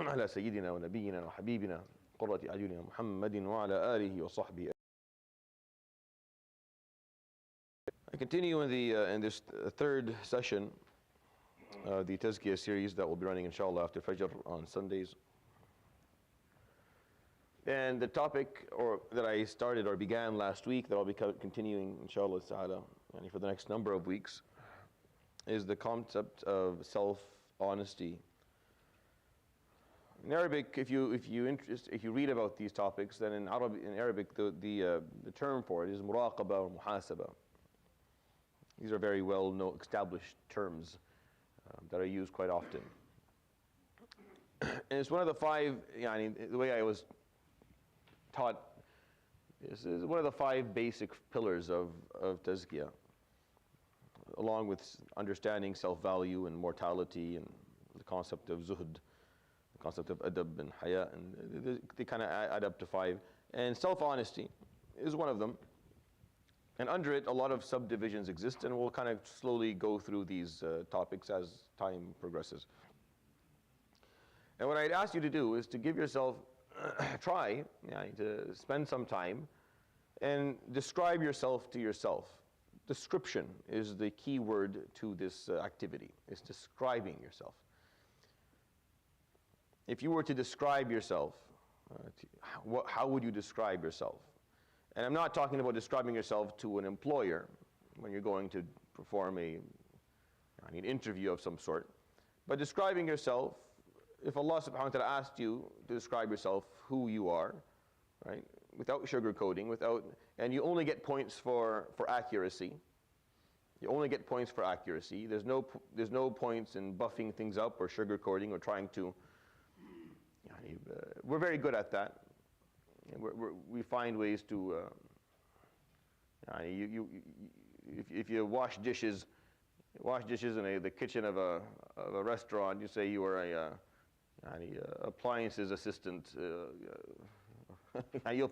على سيدنا ونبينا وحبيبنا قرة أعيننا محمد وعلى آله وصحبه. I continue in this third session of the Tazkiyah series that will be running inshallah after Fajr on Sundays. And the topic that I started or began last week, that I'll be continuing inshallah ta'ala for the next number of weeks, is the concept of self-honesty. In Arabic, if you read about these topics, then in Arabic the term for it is muraqaba or muhasaba. These are very well-known, established terms that are used quite often. And it's one of the five, the way I was taught, is one of the five basic pillars of Tazkiyah, along with understanding self-value and mortality and the concept of zuhd, the concept of adab and haya, and they kind of add up to five. And self-honesty is one of them. And under it, a lot of subdivisions exist, and we'll kind of slowly go through these topics as time progresses. And what I'd ask you to do is to give yourself, try to spend some time and describe yourself to yourself. Description is the key word to this activity. It's describing yourself. If you were to describe yourself, how would you describe yourself? And I'm not talking about describing yourself to an employer when you're going to perform an interview of some sort. But describing yourself, if Allah subhanahu wa ta'ala asked you to describe yourself, who you are, right, without sugarcoating, and you only get points for accuracy. You only get points for accuracy. There's no points in buffing things up or sugarcoating or trying to. We're very good at that. We find ways to. If you wash dishes in the kitchen of a restaurant, you say you are appliances assistant. You'll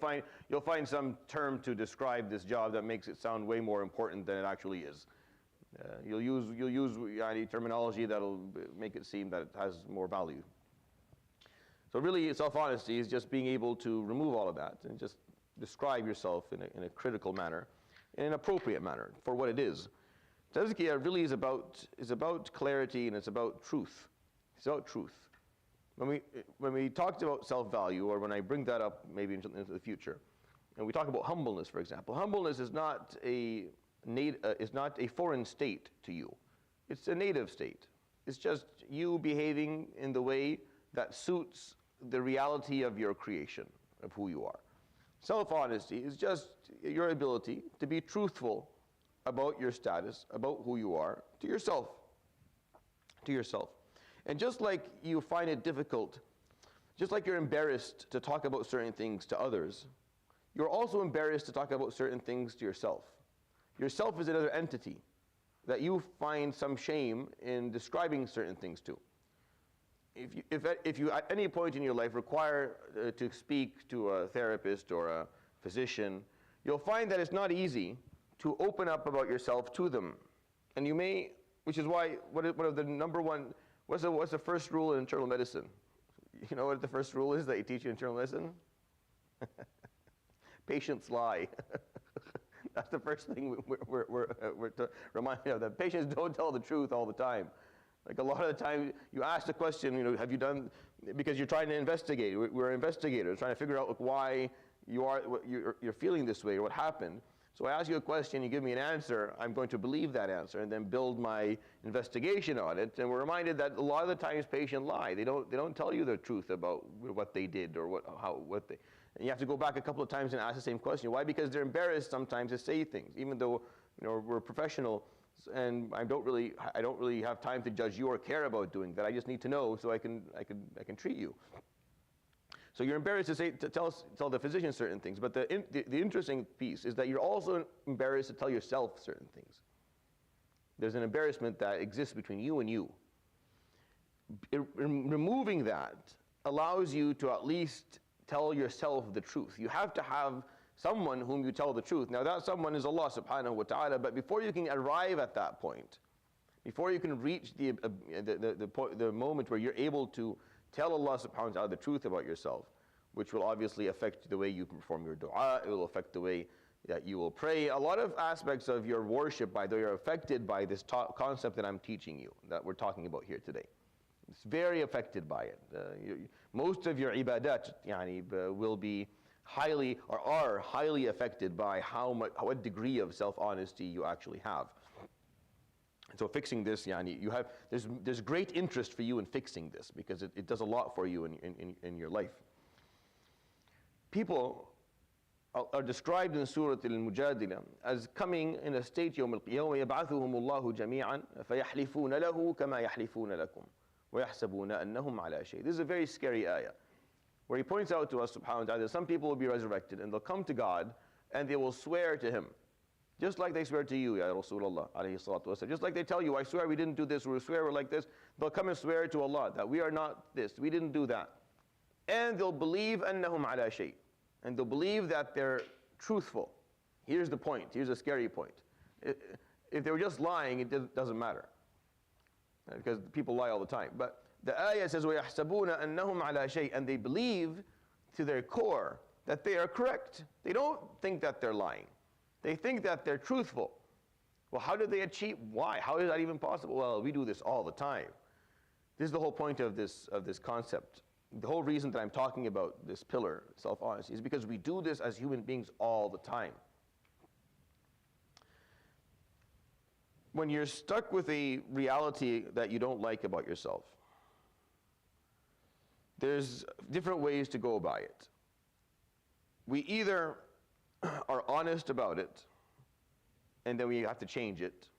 find some term to describe this job that makes it sound way more important than it actually is. You'll use terminology that'll make it seem that it has more value. So really, self-honesty is just being able to remove all of that and just describe yourself in a critical manner, in an appropriate manner for what it is. Tazkiyah really is about clarity, and it's about truth. It's about truth. When we talked about self-value, or when I bring that up maybe into the future, and we talk about humbleness, for example, humbleness is not a foreign state to you. It's a native state. It's just you behaving in the way that suits the reality of your creation, of who you are. Self-honesty is just your ability to be truthful about your status, about who you are, to yourself. And just like you find it difficult, just like you're embarrassed to talk about certain things to others, you're also embarrassed to talk about certain things to yourself. Yourself is another entity that you find some shame in describing certain things to. If you at any point in your life require to speak to a therapist or a physician, you'll find that it's not easy to open up about yourself to them. And you may, which is why, what's the first rule in internal medicine? You know what the first rule is that you teach in internal medicine? Patients lie. That's the first thing we're reminded of, that patients don't tell the truth all the time. Like a lot of the time, you ask the question, have you done, because you're trying to investigate. We're investigators trying to figure out why you're feeling this way or what happened. So I ask you a question, you give me an answer, I'm going to believe that answer and then build my investigation on it. And we're reminded that a lot of the times patients lie. They don't tell you the truth about what they did or what they. And you have to go back a couple of times and ask the same question. Why? Because they're embarrassed sometimes to say things, even though we're professional. And I don't really have time to judge you or care about doing that. I just need to know so I can treat you. So you're embarrassed to tell the physician certain things. But the interesting piece is that you're also embarrassed to tell yourself certain things. There's an embarrassment that exists between you and you. Removing that allows you to at least tell yourself the truth. You have to have someone whom you tell the truth. Now that someone is Allah subhanahu wa ta'ala, but before you can arrive at that point, before you can reach the moment where you're able to Tell Allah subhanahu wa ta'ala the truth about yourself, which will obviously affect the way you perform your dua. It will affect the way that you will pray. A lot of aspects of your worship, by the way, are affected by this concept that I'm teaching you, that we're talking about here today. It's very affected by it. Most of your ibadat will be highly, or are highly affected by what degree of self-honesty you actually have. And so fixing this, there's great interest for you in fixing this, because it does a lot for you in your life. People are described in Surah Al-Mujadila as coming in a state يوم القيامة يبعثهم الله جميعا فيحلفون له كما يحلفون لكم ويحسبون أنهم على شيء. This is a very scary ayah, where he points out to us subhanahu wa ta'ala that some people will be resurrected and they'll come to God and they will swear to him, just like they swear to you, Ya Rasulullah alayhi salatu wasalam. Just like they tell you, I swear we didn't do this, or we swear we're like this, they'll come and swear to Allah that we are not this, we didn't do that. And they'll believe أنهم على شيء. And they'll believe that they're truthful. Here's the point, here's a scary point. If they were just lying, it doesn't matter, because people lie all the time. But the ayah says, وَيَحْسَبُونَ أَنَّهُمْ عَلَى شَيْءٍ, and they believe to their core that they are correct. They don't think that they're lying. They think that they're truthful. Well, how did they achieve? Why? How is that even possible? Well, we do this all the time. This is the whole point of this concept. The whole reason that I'm talking about this pillar, self-honesty, is because we do this as human beings all the time. When you're stuck with a reality that you don't like about yourself, there's different ways to go about it. We either are honest about it, and then we have to change it.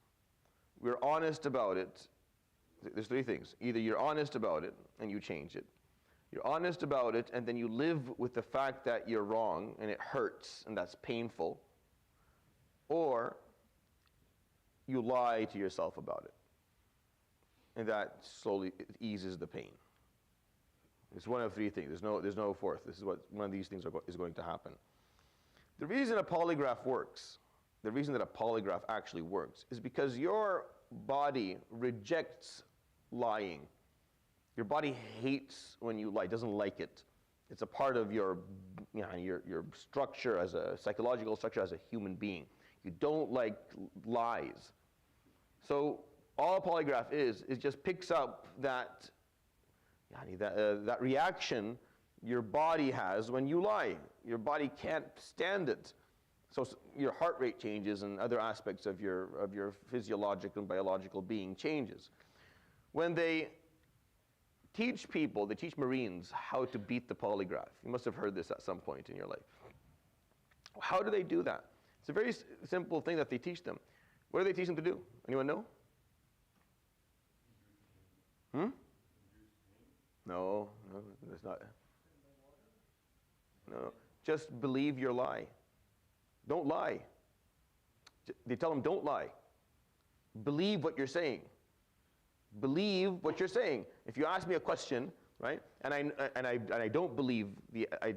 We're honest about it. There's three things. Either you're honest about it and you change it. You're honest about it and then you live with the fact that you're wrong and it hurts and that's painful. Or you lie to yourself about it, and that slowly eases the pain. It's one of three things. There's no fourth. This is what one of these things is going to happen. The reason a polygraph works, the reason that a polygraph actually works, is because your body rejects lying. Your body hates when you lie, doesn't like it. It's a part of your structure, as a psychological structure as a human being. You don't like lies. So all a polygraph is just picks up that reaction your body has when you lie. Your body can't stand it. So your heart rate changes and other aspects of your physiological and biological being changes. When they teach people, they teach Marines how to beat the polygraph. You must have heard this at some point in your life. How do they do that? It's a very simple thing that they teach them. What do they teach them to do? Anyone know? No, that's not. No, just believe your lie. Don't lie. They tell them, don't lie. Believe what you're saying. Believe what you're saying. If you ask me a question, right, and I don't believe I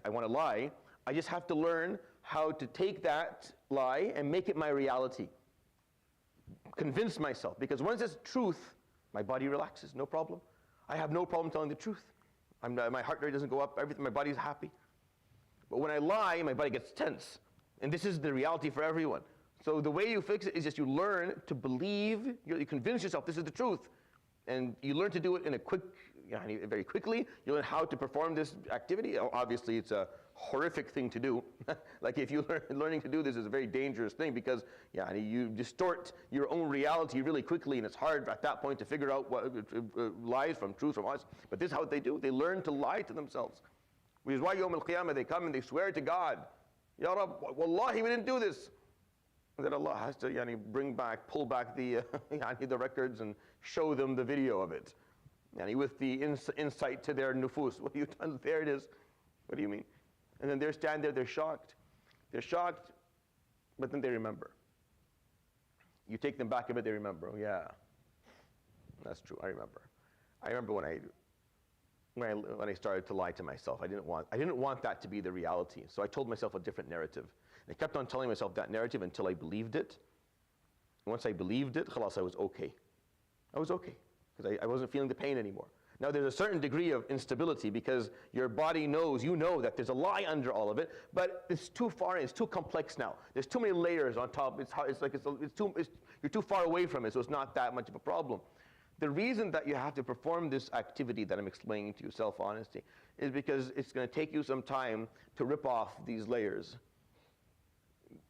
want to lie, I just have to learn how to take that lie and make it my reality. Convince myself, because once it's truth, my body relaxes, no problem. I have no problem telling the truth. My heart rate doesn't go up, everything, my body's happy. But when I lie, my body gets tense. And this is the reality for everyone. So the way you fix it is just you learn to believe, you convince yourself this is the truth. And you learn to do it in a very quickly. You learn how to perform this activity. Obviously, it's a horrific thing to do. Like if learning to do this is a very dangerous thing, because you distort your own reality really quickly, and it's hard at that point to figure out what lies from truth from us. But this is how they do. They learn to lie to themselves. Which is why Yawm al-Qiyamah they come and they swear to God, Ya Rab, wallahi we didn't do this. And then Allah has to pull back the records and show them the video of it. With the insight to their nufus. What have you done? There it is. What do you mean? And then they stand there, they're shocked. They're shocked, but then they remember. You take them back a bit, they remember. Oh yeah, that's true, I remember. I remember when I started to lie to myself. I didn't want that to be the reality. So I told myself a different narrative. And I kept on telling myself that narrative until I believed it. And once I believed it, khalas, I was okay. I was okay, because I wasn't feeling the pain anymore. Now there's a certain degree of instability because your body knows, you know that there's a lie under all of it, but it's too far in, it's too complex now. There's too many layers on top, it's hard, you're too far away from it, so it's not that much of a problem. The reason that you have to perform this activity that I'm explaining to you, self-honesty, is because it's going to take you some time to rip off these layers.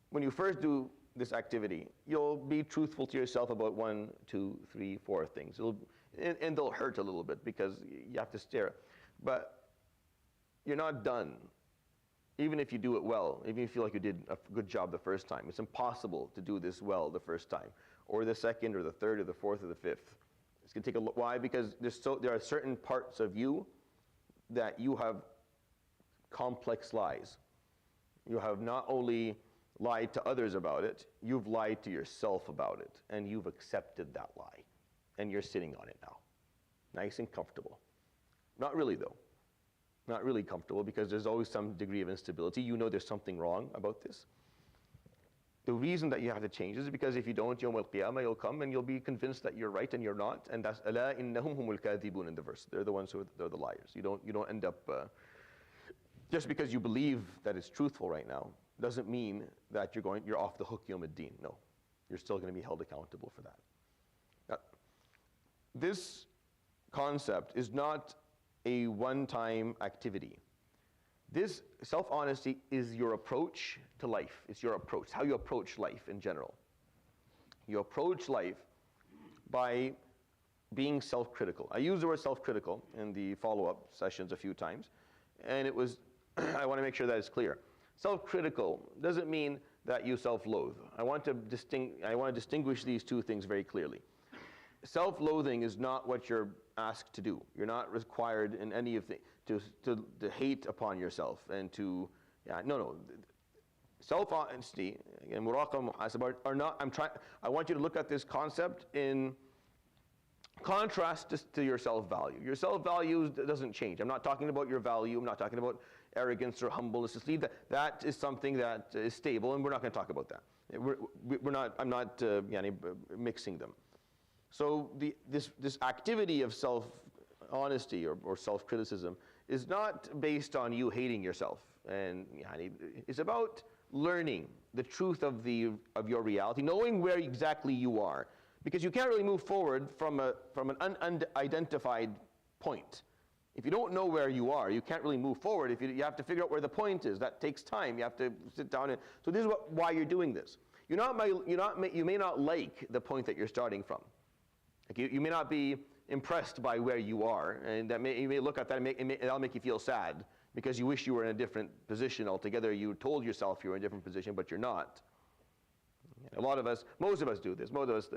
When you first do this activity, you'll be truthful to yourself about 1, 2, 3, 4 things. And they'll hurt a little bit because you have to stare. But you're not done. Even if you do it well, even if you feel like you did a good job the first time, it's impossible to do this well the first time, or the second, or the third, or the fourth, or the fifth. It's going to take a look. Why? Because there are certain parts of you that you have complex lies. You have not only lied to others about it, you've lied to yourself about it, and you've accepted that lie. And you're sitting on it now, nice and comfortable. Not really though, not really comfortable because there's always some degree of instability. You know there's something wrong about this. The reason that you have to change is because if you don't, Yawm al-Qiyamah, you'll come and you'll be convinced that you're right and you're not. And that's أَلَا إِنَّهُمْ هُمُ الْكَاذِبُونَ in the verse. They're the ones they're the liars. You don't end up, just because you believe that it's truthful right now, doesn't mean that you're off the hook Yawm ad-Din. No, you're still going to be held accountable for that. This concept is not a one-time activity. This self-honesty is your approach to life. It's your approach, how you approach life in general. You approach life by being self-critical. I used the word self-critical in the follow-up sessions a few times, and it was, I want to make sure that it's clear. Self-critical doesn't mean that you self-loathe. I want to distinguish these two things very clearly. Self-loathing is not what you're asked to do. You're not required in any of to hate upon yourself and to, no. Self-honesty and muraqabah, muhasabah are not, I want you to look at this concept in contrast to your self-value. Your self-value doesn't change. I'm not talking about your value. I'm not talking about arrogance or humbleness. Just leave that. That is something that is stable, and we're not going to talk about that. I'm not mixing them. So this activity of self-honesty or self-criticism is not based on you hating yourself, and it's about learning the truth of your reality, knowing where exactly you are, because you can't really move forward from an unidentified point. If you don't know where you are, you can't really move forward. If you have to figure out where the point is, that takes time. You have to sit down and so this is why you're doing this. You may not like the point that you're starting from. Like you may not be impressed by where you are, and you may look at that and that'll make you feel sad because you wish you were in a different position altogether. You told yourself you were in a different position, but you're not. A lot of us, most of us do this. Most of us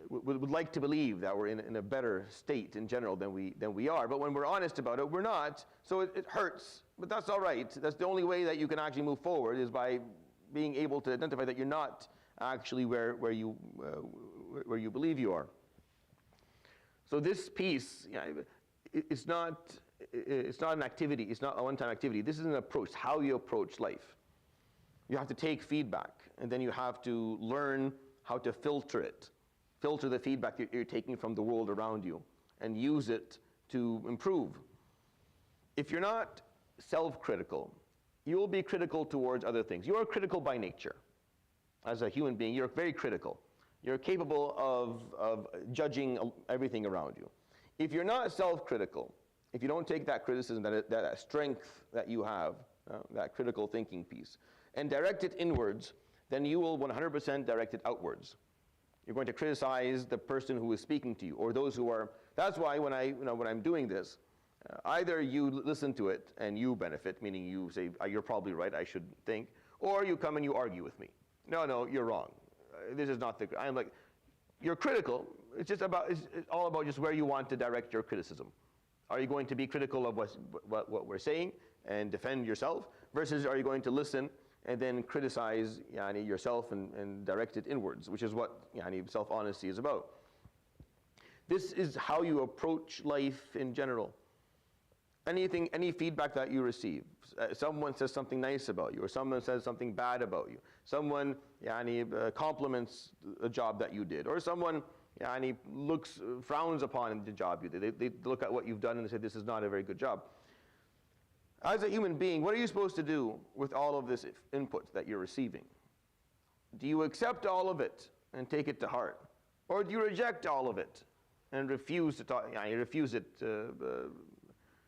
would like to believe that we're in a better state in general than we are, but when we're honest about it, we're not. So it hurts, but that's all right. That's the only way that you can actually move forward is by being able to identify that you're not actually where you believe you are. So this piece, it's not an activity. It's not a one-time activity. This is an approach. How you approach life. You have to take feedback, and then you have to learn how to filter it. Filter the feedback that you're taking from the world around you, and use it to improve. If you're not self-critical, you will be critical towards other things. You are critical by nature. As a human being, you're very critical. You're capable of judging everything around you. If you're not self-critical, if you don't take that criticism, that strength that you have, that critical thinking piece, and direct it inwards, then you will 100% direct it outwards. You're going to criticize the person who is speaking to you, or those who are. That's why when I'm doing this, either you listen to it and you benefit, meaning you say you're probably right, I should think, or you come and you argue with me. No, you're wrong. This is not the. I'm like, you're critical. It's all about just where you want to direct your criticism. Are you going to be critical of what we're saying and defend yourself, versus are you going to listen and then criticize yourself and direct it inwards, which is what self-honesty is about. This is how you approach life in general. Any feedback that you receive, someone says something nice about you, or someone says something bad about you, someone compliments a job that you did, or someone Yeah, and he frowns upon the job you did. They look at what you've done and they say, this is not a very good job. As a human being, what are you supposed to do with all of this input that you're receiving? Do you accept all of it and take it to heart? Or do you reject all of it and refuse to talk, you refuse it?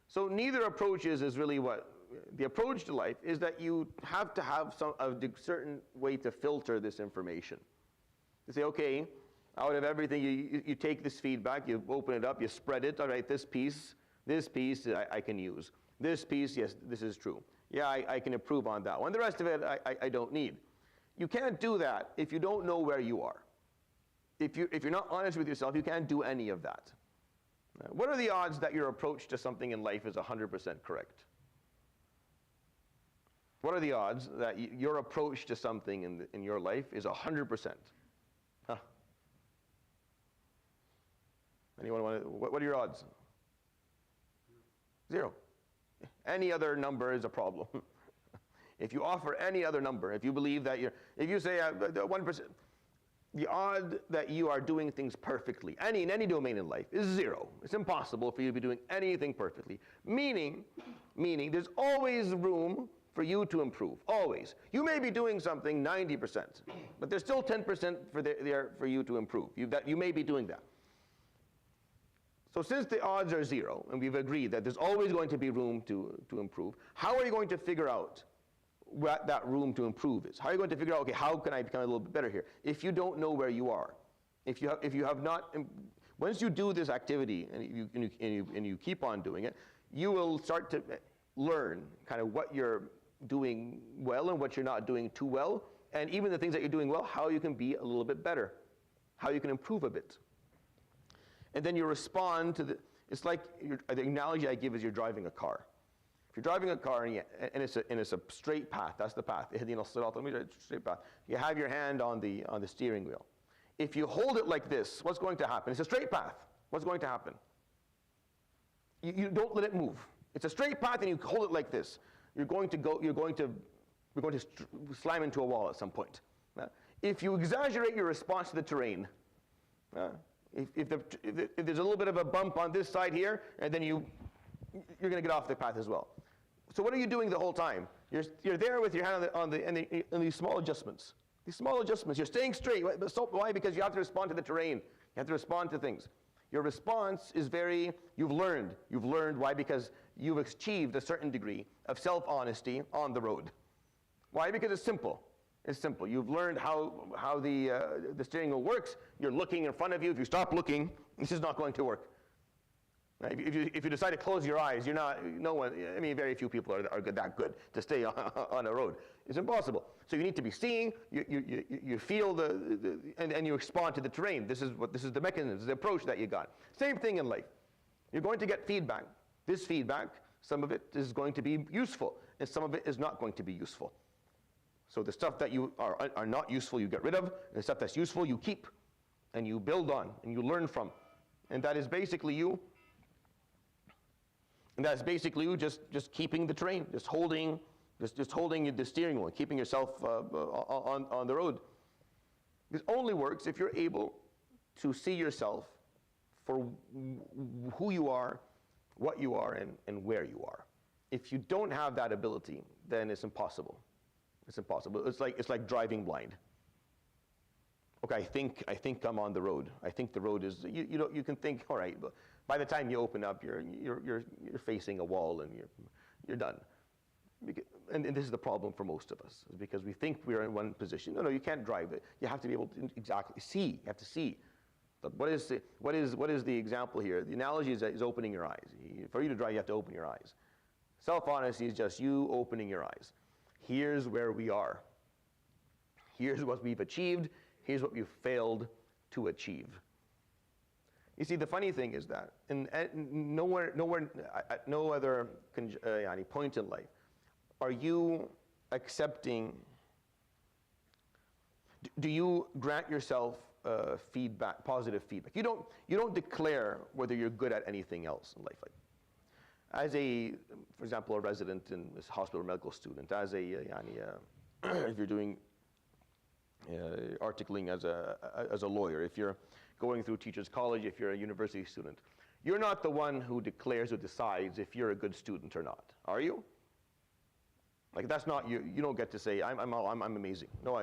So neither approach is really what, the approach to life is that you have to have a certain way to filter this information. You say, okay, out of everything, you take this feedback, you open it up, you spread it, all right, this piece I can use. This piece, yes, this is true. Yeah, I can improve on that one. The rest of it, I don't need. You can't do that if you don't know where you are. If you're not honest with yourself, you can't do any of that. What are the odds that your approach to something in life is 100% correct? What are the odds that your approach to something in your life is 100%? Huh? Anyone want to, what are your odds? 0. Any other number is a problem. If you offer any other number, if you believe that if you say 1%, the odd that you are doing things perfectly, in any domain in life, is 0. It's impossible for you to be doing anything perfectly. Meaning there's always room for you to improve, always. You may be doing something 90%, but there's still 10% there for you to improve. You may be doing that. So since the odds are 0, and we've agreed that there's always going to be room to improve, how are you going to figure out what that room to improve is? How are you going to figure out, okay, how can I become a little bit better here? If you don't know where you are, if you have not, once you do this activity and you keep on doing it, you will start to learn kind of what you're doing well and what you're not doing too well, and even the things that you're doing well, how you can be a little bit better, how you can improve a bit. And then you respond to it's like, the analogy I give is you're driving a car. If you're driving a car and it's a straight path, that's the path, straight path. You have your hand on the steering wheel. If you hold it like this, what's going to happen? It's a straight path. What's going to happen? You don't let it move. It's a straight path and you hold it like this. We're going to slam into a wall at some point. If you exaggerate your response to the terrain, if there's a little bit of a bump on this side here, and then you're going to get off the path as well. So what are you doing the whole time? You're there with your hand on these small adjustments. These small adjustments. You're staying straight. Why? Because you have to respond to the terrain. You have to respond to things. Your response is you've learned. You've learned. Why? Because you've achieved a certain degree of self-honesty on the road. Why? Because it's simple. It's simple. You've learned how the steering wheel works. You're looking in front of you. If you stop looking, this is not going to work. Right? If you decide to close your eyes, very few people are that good to stay on a road. It's impossible. So you need to be seeing. You feel and you respond to the terrain. This is the mechanism. This is the approach that you got. Same thing in life. You're going to get feedback. This feedback, some of it is going to be useful, and some of it is not going to be useful. So the stuff that you are not useful, you get rid of, and the stuff that's useful, you keep, and you build on, and you learn from. And that is basically you. And that's basically you just keeping the train, just holding the steering wheel, keeping yourself on the road. This only works if you're able to see yourself for who you are, what you are, and where you are. If you don't have that ability, then it's impossible. It's impossible. It's like driving blind. Okay, I think I'm on the road. I think the road is. You can think, all right, but by the time you open up, you're facing a wall and you're done. And this is the problem for most of us, is because we think we're in one position. No, you can't drive it. You have to be able to exactly see. You have to see. But what is the example here? The analogy is opening your eyes. For you to drive, you have to open your eyes. Self-honesty is just you opening your eyes. Here's where we are. Here's what we've achieved. Here's what we've failed to achieve. You see, the funny thing is that nowhere, at no other point in life are you accepting. Do you grant yourself feedback, positive feedback? You don't declare whether you're good at anything else in life. Like, as for example, a resident in this hospital or medical student, if you're doing articling as a lawyer, if you're going through teacher's college, if you're a university student. You're not the one who declares or decides if you're a good student or not, are you? Like that's not you. You don't get to say I'm amazing. No,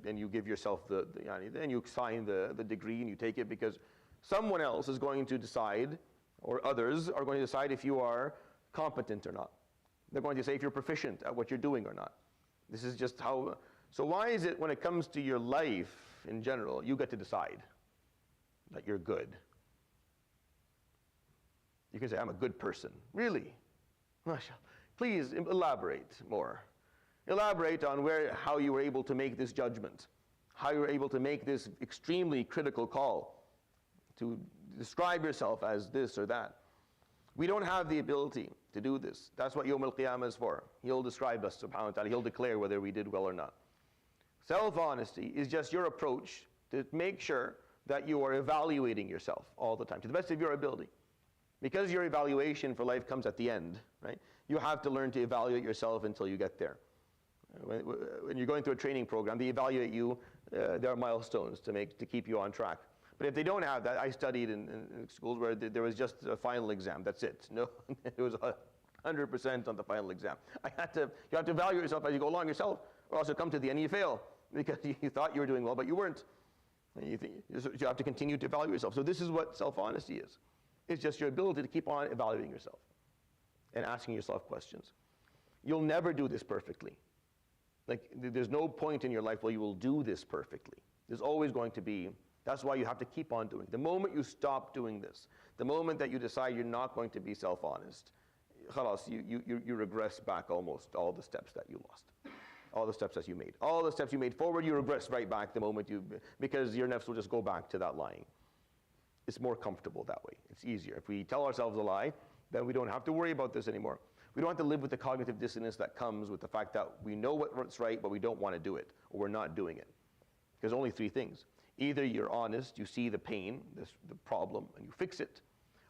and you give yourself then you sign the degree and you take it because someone else is going to decide, or others are going to decide if you are competent or not. They're going to say if you're proficient at what you're doing or not. This is just how. So why is it when it comes to your life in general, you get to decide that you're good? You can say I'm a good person. Really? Mashallah. Please elaborate more. Elaborate on how you were able to make this judgment, how you were able to make this extremely critical call to describe yourself as this or that. We don't have the ability to do this. That's what Yawm al-Qiyamah is for. He'll describe us, subhanahu wa ta'ala. He'll declare whether we did well or not. Self-honesty is just your approach to make sure that you are evaluating yourself all the time, to the best of your ability. Because your evaluation for life comes at the end, right? You have to learn to evaluate yourself until you get there. When you're going through a training program, they evaluate you. There are milestones to keep you on track. But if they don't have that, I studied in schools where there was just a final exam. That's it. No, it was 100% on the final exam. You have to evaluate yourself as you go along yourself, or else you come to the end and you fail because you thought you were doing well, but you weren't. And you have to continue to evaluate yourself. So this is what self-honesty is. It's just your ability to keep on evaluating yourself and asking yourself questions. You'll never do this perfectly. Like, there's no point in your life where you will do this perfectly. There's always going to be, that's why you have to keep on doing it. The moment you stop doing this, the moment that you decide you're not going to be self-honest, khalas, you regress back almost all the steps that you lost. All the steps that you made. All the steps you made forward, you regress right back the moment because your nafs will just go back to that lying. It's more comfortable that way. It's easier. If we tell ourselves a lie, then we don't have to worry about this anymore. We don't have to live with the cognitive dissonance that comes with the fact that we know what's right, but we don't want to do it, or we're not doing it. There's only three things. Either you're honest, you see the pain, the problem, and you fix it,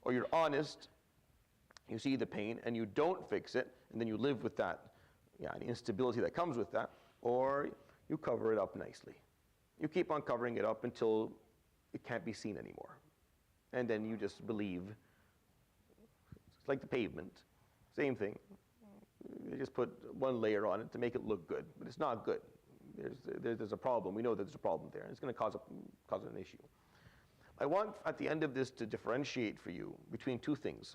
or you're honest, you see the pain, and you don't fix it, and then you live with that the instability that comes with that, or you cover it up nicely. You keep on covering it up until it can't be seen anymore. And then you just believe. It's like the pavement. Same thing. You just put one layer on it to make it look good, but it's not good. There's a problem. We know that there's a problem there. It's going to cause an issue. I want at the end of this to differentiate for you between two things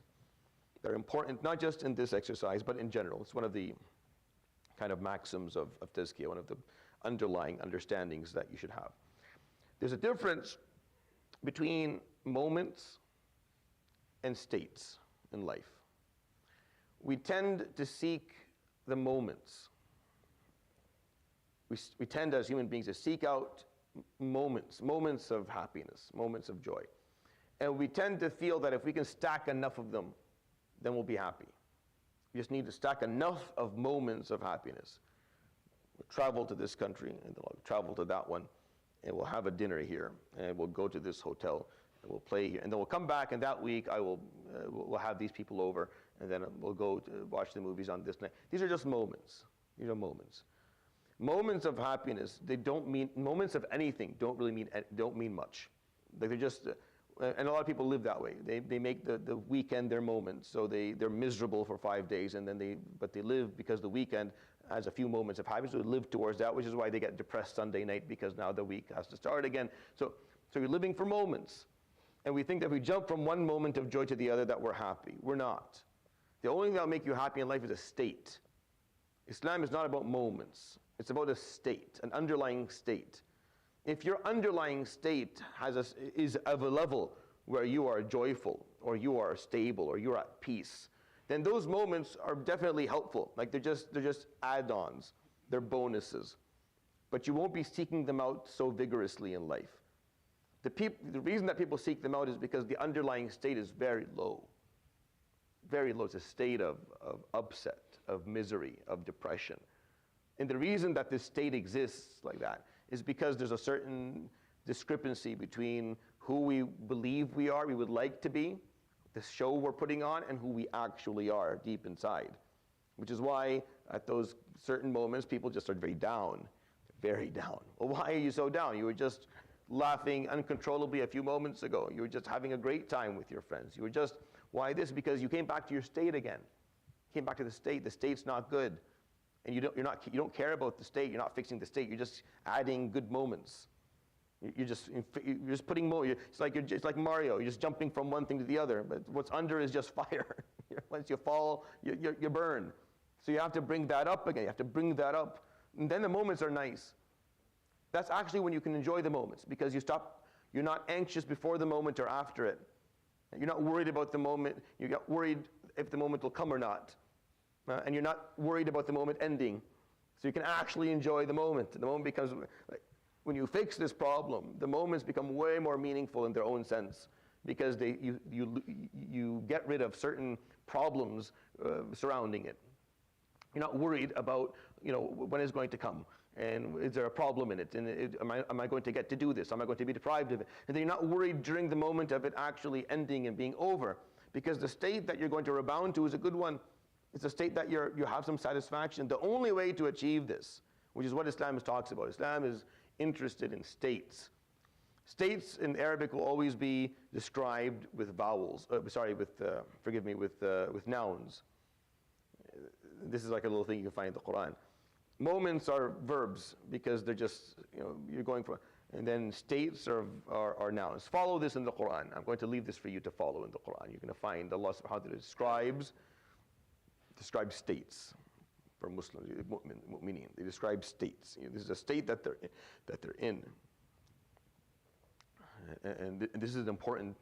that are important, not just in this exercise, but in general. It's one of the kind of maxims of Tazkiyah, one of the underlying understandings that you should have. There's a difference between moments and states in life. We tend to seek the moments. We tend as human beings to seek out moments of happiness, moments of joy. And we tend to feel that if we can stack enough of them, then we'll be happy. We just need to stack enough of moments of happiness. We'll travel to this country, and then we'll travel to that one, and we'll have a dinner here, and we'll go to this hotel, and we'll play here. And then we'll come back, and that week we'll have these people over, and then we'll go to watch the movies on this night. These are just moments. These are moments. Moments of happiness, moments of anything don't mean much. Like they're just, and a lot of people live that way. They make the weekend their moment, so they're miserable for 5 days, and then but they live because the weekend has a few moments of happiness, so they live towards that, which is why they get depressed Sunday night, because now the week has to start again. So you're living for moments, and we think that if we jump from one moment of joy to the other that we're happy. We're not. The only thing that will make you happy in life is a state. Islam is not about moments. It's about a state, an underlying state. If your underlying state is of a level where you are joyful, or you are stable, or you're at peace, then those moments are definitely helpful. Like they're just add-ons, they're bonuses. But you won't be seeking them out so vigorously in life. The reason that people seek them out is because the underlying state is very low. Very low. It's a state of upset, of misery, of depression. And the reason that this state exists like that is because there's a certain discrepancy between who we believe we are, we would like to be, the show we're putting on, and who we actually are deep inside. Which is why at those certain moments, people just are very down. Very down. Well, why are you so down? You were just laughing uncontrollably a few moments ago. You were just having a great time with your friends. You were just, why this? Because you came back to your state again. Came back to the state. The state's not good. And you don't care about the state. You're not fixing the state. You're just adding good moments. You're just putting more. It's like Mario. You're just jumping from one thing to the other. But what's under is just fire. Once you fall, you burn. So you have to bring that up again. You have to bring that up. And then the moments are nice. That's actually when you can enjoy the moments, because you're not anxious before the moment or after it. You're not worried about the moment. You get worried if the moment will come or not. And you're not worried about the moment ending. So you can actually enjoy the moment. The moment becomes, when you fix this problem, the moments become way more meaningful in their own sense, because you get rid of certain problems surrounding it. You're not worried about, when it's going to come, and is there a problem in it, and am I going to get to do this? Am I going to be deprived of it? And then you're not worried during the moment of it actually ending and being over, because the state that you're going to rebound to is a good one. It's a state that you have some satisfaction. The only way to achieve this, which is what Islam talks about. Islam is interested in states. States in Arabic will always be described with vowels. With nouns. This is like a little thing you can find in the Quran. Moments are verbs, because they're just, you're going for, and then states are nouns. Follow this in the Quran. I'm going to leave this for you to follow in the Quran. You're going to find Allah subhanahu wa ta'ala describes states for Muslims, mu'mineen. They describe states. This is a state that they're in. And this is an important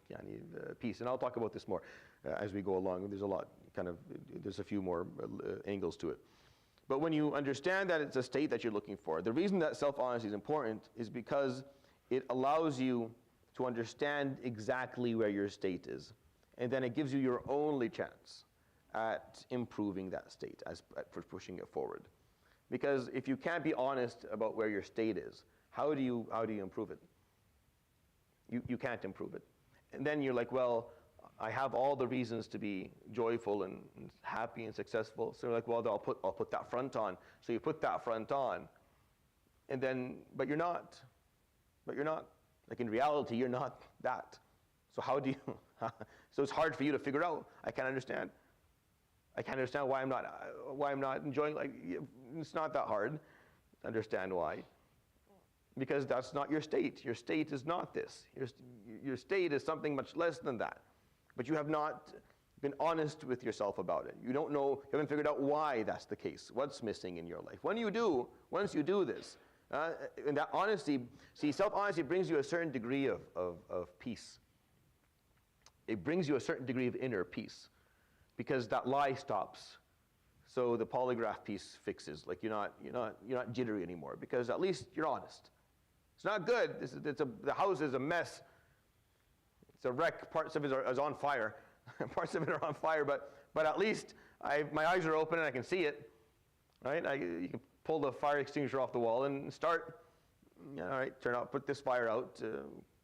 piece. And I'll talk about this more as we go along. There's a lot, there's a few more angles to it. But when you understand that it's a state that you're looking for, the reason that self-honesty is important is because it allows you to understand exactly where your state is. And then it gives you your only chance at improving that state, for pushing it forward. Because if you can't be honest about where your state is, how do you improve it? You can't improve it. And then you're like, well, I have all the reasons to be joyful and happy and successful. So you're like, well, I'll put that front on. So you put that front on, and then, but you're not. Like in reality, you're not that. So how do you? So it's hard for you to figure out. I can't understand why I'm not enjoying. Like, it's not that hard to understand why. Because that's not your state. Your state is not this. Your state is something much less than that. But you have not been honest with yourself about it. You don't know, you haven't figured out why that's the case, what's missing in your life. Once you do this, and that honesty, see, self-honesty brings you a certain degree of peace. It brings you a certain degree of inner peace, because that lie stops. So the polygraph piece fixes. Like you're not jittery anymore, because at least you're honest. It's not good. The house is a mess. It's a wreck. Parts of it is on fire. Parts of it are on fire, but at least my eyes are open and I can see it. Right? You can pull the fire extinguisher off the wall and start. All right, put this fire out.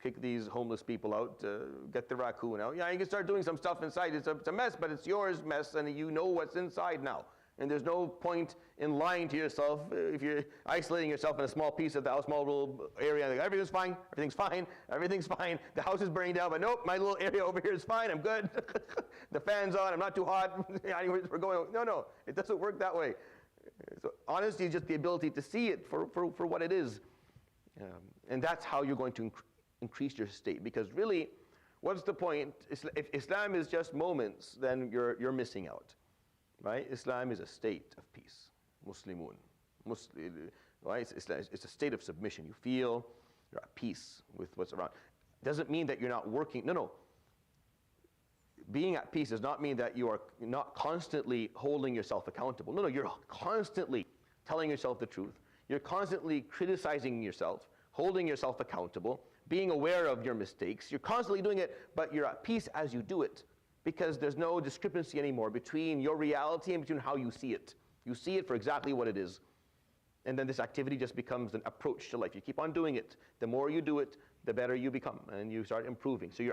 Kick these homeless people out. Get the raccoon out. Yeah, you can start doing some stuff inside. It's a mess, but it's yours mess, and you know what's inside now. And there's no point in lying to yourself if you're isolating yourself in a small piece of the house, small little area. Like, everything's fine. The house is burning down, but nope, my little area over here is fine. I'm good. The fan's on. I'm not too hot. Anyways, we're going. No, it doesn't work that way. So honesty is just the ability to see it for what it is, and that's how you're going to increase your state. Because really, what's the point? If Islam is just moments, then you're missing out. Right? Islam is a state of peace. Muslimun. Right? It's a state of submission. You feel you're at peace with what's around. Doesn't mean that you're not working. No. Being at peace does not mean that you are not constantly holding yourself accountable. No, you're constantly telling yourself the truth. You're constantly criticizing yourself, holding yourself accountable, being aware of your mistakes. You're constantly doing it, but you're at peace as you do it. Because there's no discrepancy anymore between your reality and between how you see it. You see it for exactly what it is. And then this activity just becomes an approach to life. You keep on doing it. The more you do it, the better you become, and you start improving. So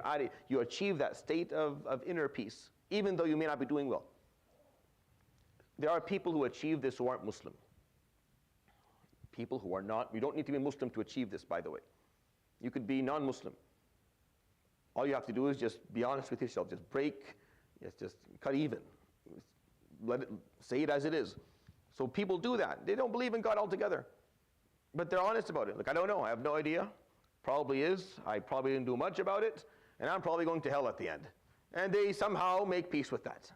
you achieve that state of inner peace, even though you may not be doing well. There are people who achieve this who aren't Muslim. People who are not. You don't need to be Muslim to achieve this, by the way. You could be non-Muslim. All you have to do is just be honest with yourself. Just break, just cut even. Say it as it is. So people do that. They don't believe in God altogether. But they're honest about it. Like, I don't know. I have no idea. Probably is. I probably didn't do much about it. And I'm probably going to hell at the end. And they somehow make peace with that.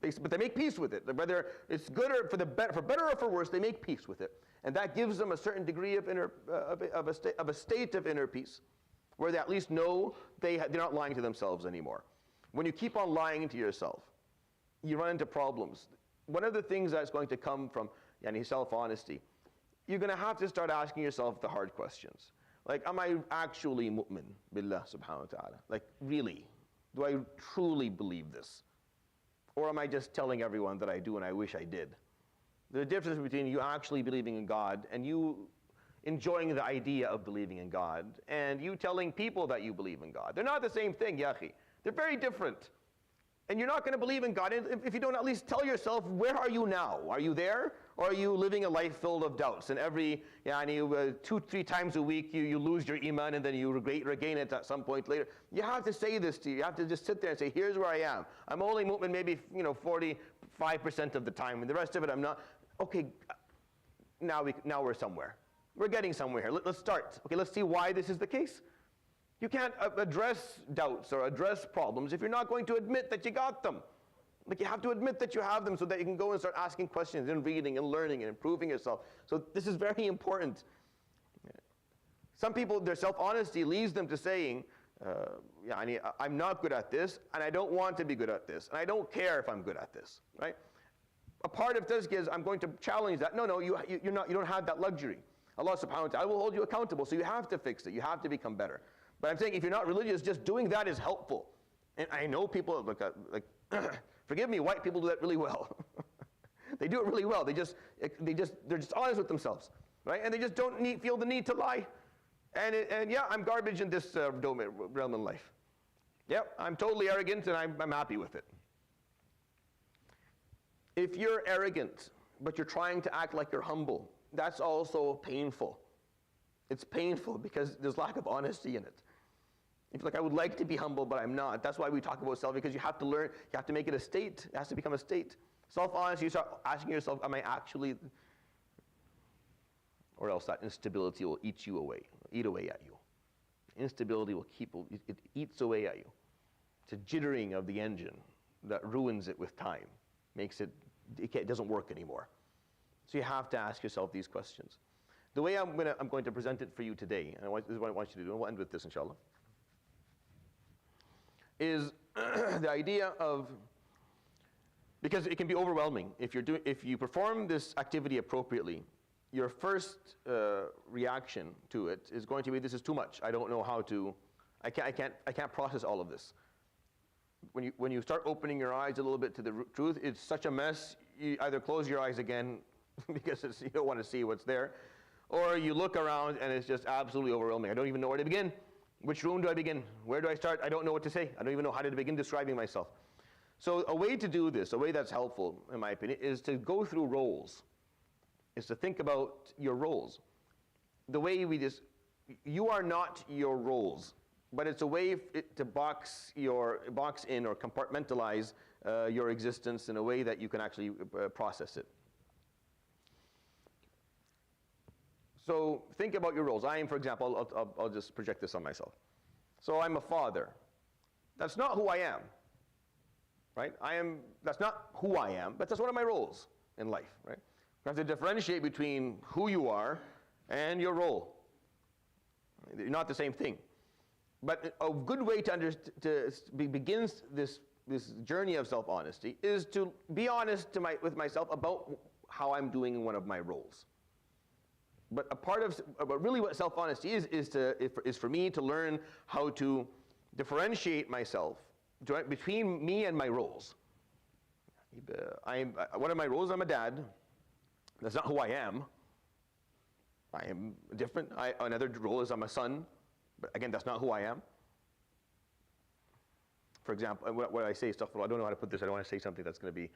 But they make peace with it. Whether it's good or for better or for worse, they make peace with it. And that gives them a certain degree of a state of inner peace, where they at least know they're not lying to themselves anymore. When you keep on lying to yourself, you run into problems. One of the things that's going to come from self-honesty, you're going to have to start asking yourself the hard questions. Like, am I actually mu'min billah subhanahu wa ta'ala? Like, really? Do I truly believe this? Or am I just telling everyone that I do and I wish I did? There's a difference between you actually believing in God and you enjoying the idea of believing in God and you telling people that you believe in God. They're not the same thing, Yahi. They're very different. And you're not going to believe in God if you don't at least tell yourself, where are you now? Are you there? Or are you living a life filled of doubts? And every 2-3 times a week you lose your iman and then you regain it at some point later. You have to say this to you. You have to just sit there and say, here's where I am. I'm only mu'min maybe 45% of the time, and the rest of it I'm not. Okay, now we're somewhere. We're getting somewhere here. Let's start. Okay, let's see why this is the case. You can't address doubts or address problems if you're not going to admit that you got them. Like, you have to admit that you have them so that you can go and start asking questions and reading and learning and improving yourself. So this is very important. Some people, their self-honesty leads them to saying, I'm not good at this, and I don't want to be good at this, and I don't care if I'm good at this, right? A part of Tazkiyah is, I'm going to challenge that. No, you don't have that luxury. Allah subhanahu wa ta'ala will hold you accountable, so you have to fix it. You have to become better. But I'm saying, if you're not religious, just doing that is helpful. And I know people, like forgive me, white people do that really well. They do it really well. They're just honest with themselves, right? And they just don't feel the need to lie. And yeah, I'm garbage in this realm in life. Yep, I'm totally arrogant, and I'm happy with it. If you're arrogant, but you're trying to act like you're humble, that's also painful. It's painful because there's lack of honesty in it. If you're like, I would like to be humble, but I'm not. That's why we talk about self, because you have to learn, you have to make it a state. It has to become a state. Self-honesty, you start asking yourself, am I actually, or else that instability will eat away at you. Instability will it eats away at you. It's a jittering of the engine that ruins it with time, makes it doesn't work anymore. So you have to ask yourself these questions. The way I'm going to present it for you today, and this is what I want you to do, and we'll end with this, inshallah, is the idea of, because it can be overwhelming. If you perform this activity appropriately, your first reaction to it is going to be, this is too much. I don't know how to, I can't process all of this. When you start opening your eyes a little bit to the truth, it's such a mess, you either close your eyes again because you don't want to see what's there, or you look around and it's just absolutely overwhelming. I don't even know where to begin. Which room do I begin? Where do I start? I don't know what to say. I don't even know how to begin describing myself. So a way to do this, a way that's helpful, in my opinion, is to go through roles. Is to think about your roles. The way you are not your roles, but it's a way to box in or compartmentalize your existence in a way that you can actually process it. So think about your roles. I am, for example, I'll just project this on myself. So I'm a father. That's not who I am, right? That's not who I am, but that's one of my roles in life, right? You have to differentiate between who you are and your role. They're not the same thing. But a good way to begin this journey of self-honesty is to be honest with myself about how I'm doing in one of my roles. But really what self-honesty is for me to learn how to differentiate myself between me and my roles. One of my roles, I'm a dad. That's not who I am. I am different. Another role is I'm a son. But again, that's not who I am. For example, what I say, astaghfirullah, I don't know how to put this. I don't want to say something that's going to be,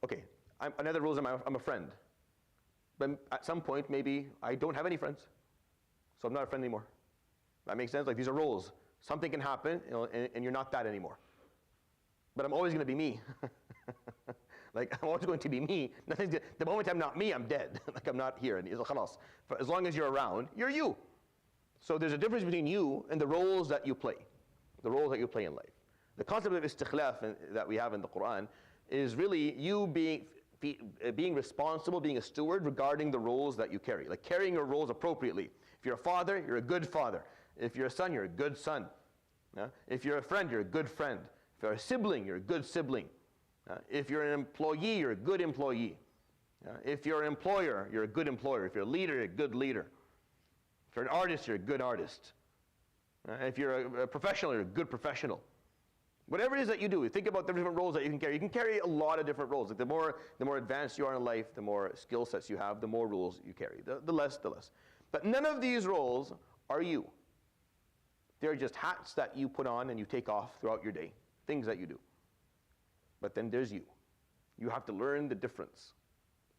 okay. Another role is I'm a friend. But at some point, maybe I don't have any friends. so I'm not a friend anymore. That makes sense? Like these are roles. Something can happen, and you're not that anymore. But I'm always going to be me. Like I'm always going to be me. The moment I'm not me, I'm dead. Like I'm not here. And as long as you're around, you're you. So there's a difference between you and the roles that you play. The roles that you play in life. The concept of istikhlaf that we have in the Quran is really you being responsible, being a steward regarding the roles that you carry. Like carrying your roles appropriately. If you're a father, you're a good father. If you're a son, you're a good son. If you're a friend, you're a good friend. If you're a sibling, you're a good sibling. If you're an employee, you're a good employee. If you're an employer, you're a good employer. If you're a leader, you're a good leader. If you're an artist, you're a good artist. If you're a professional, you're a good professional. Whatever it is that you do, think about the different roles that you can carry. You can carry a lot of different roles. Like the more advanced you are in life, the more skill sets you have, the more roles you carry. The less, the less. But none of these roles are you. They're just hats that you put on and you take off throughout your day. Things that you do. But then there's you. You have to learn the difference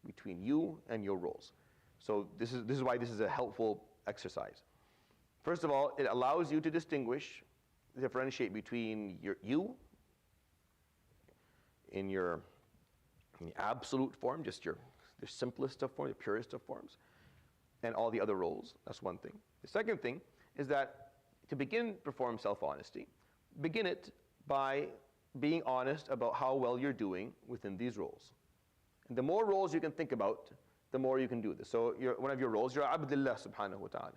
between you and your roles. So this is why this is a helpful exercise. First of all, it allows you to differentiate between you in the absolute form, just the simplest of forms, the purest of forms, and all the other roles. That's one thing. The second thing is that to perform self-honesty, begin it by being honest about how well you're doing within these roles. And the more roles you can think about, the more you can do this. So one of your roles, you're Abdullah subhanahu wa ta'ala.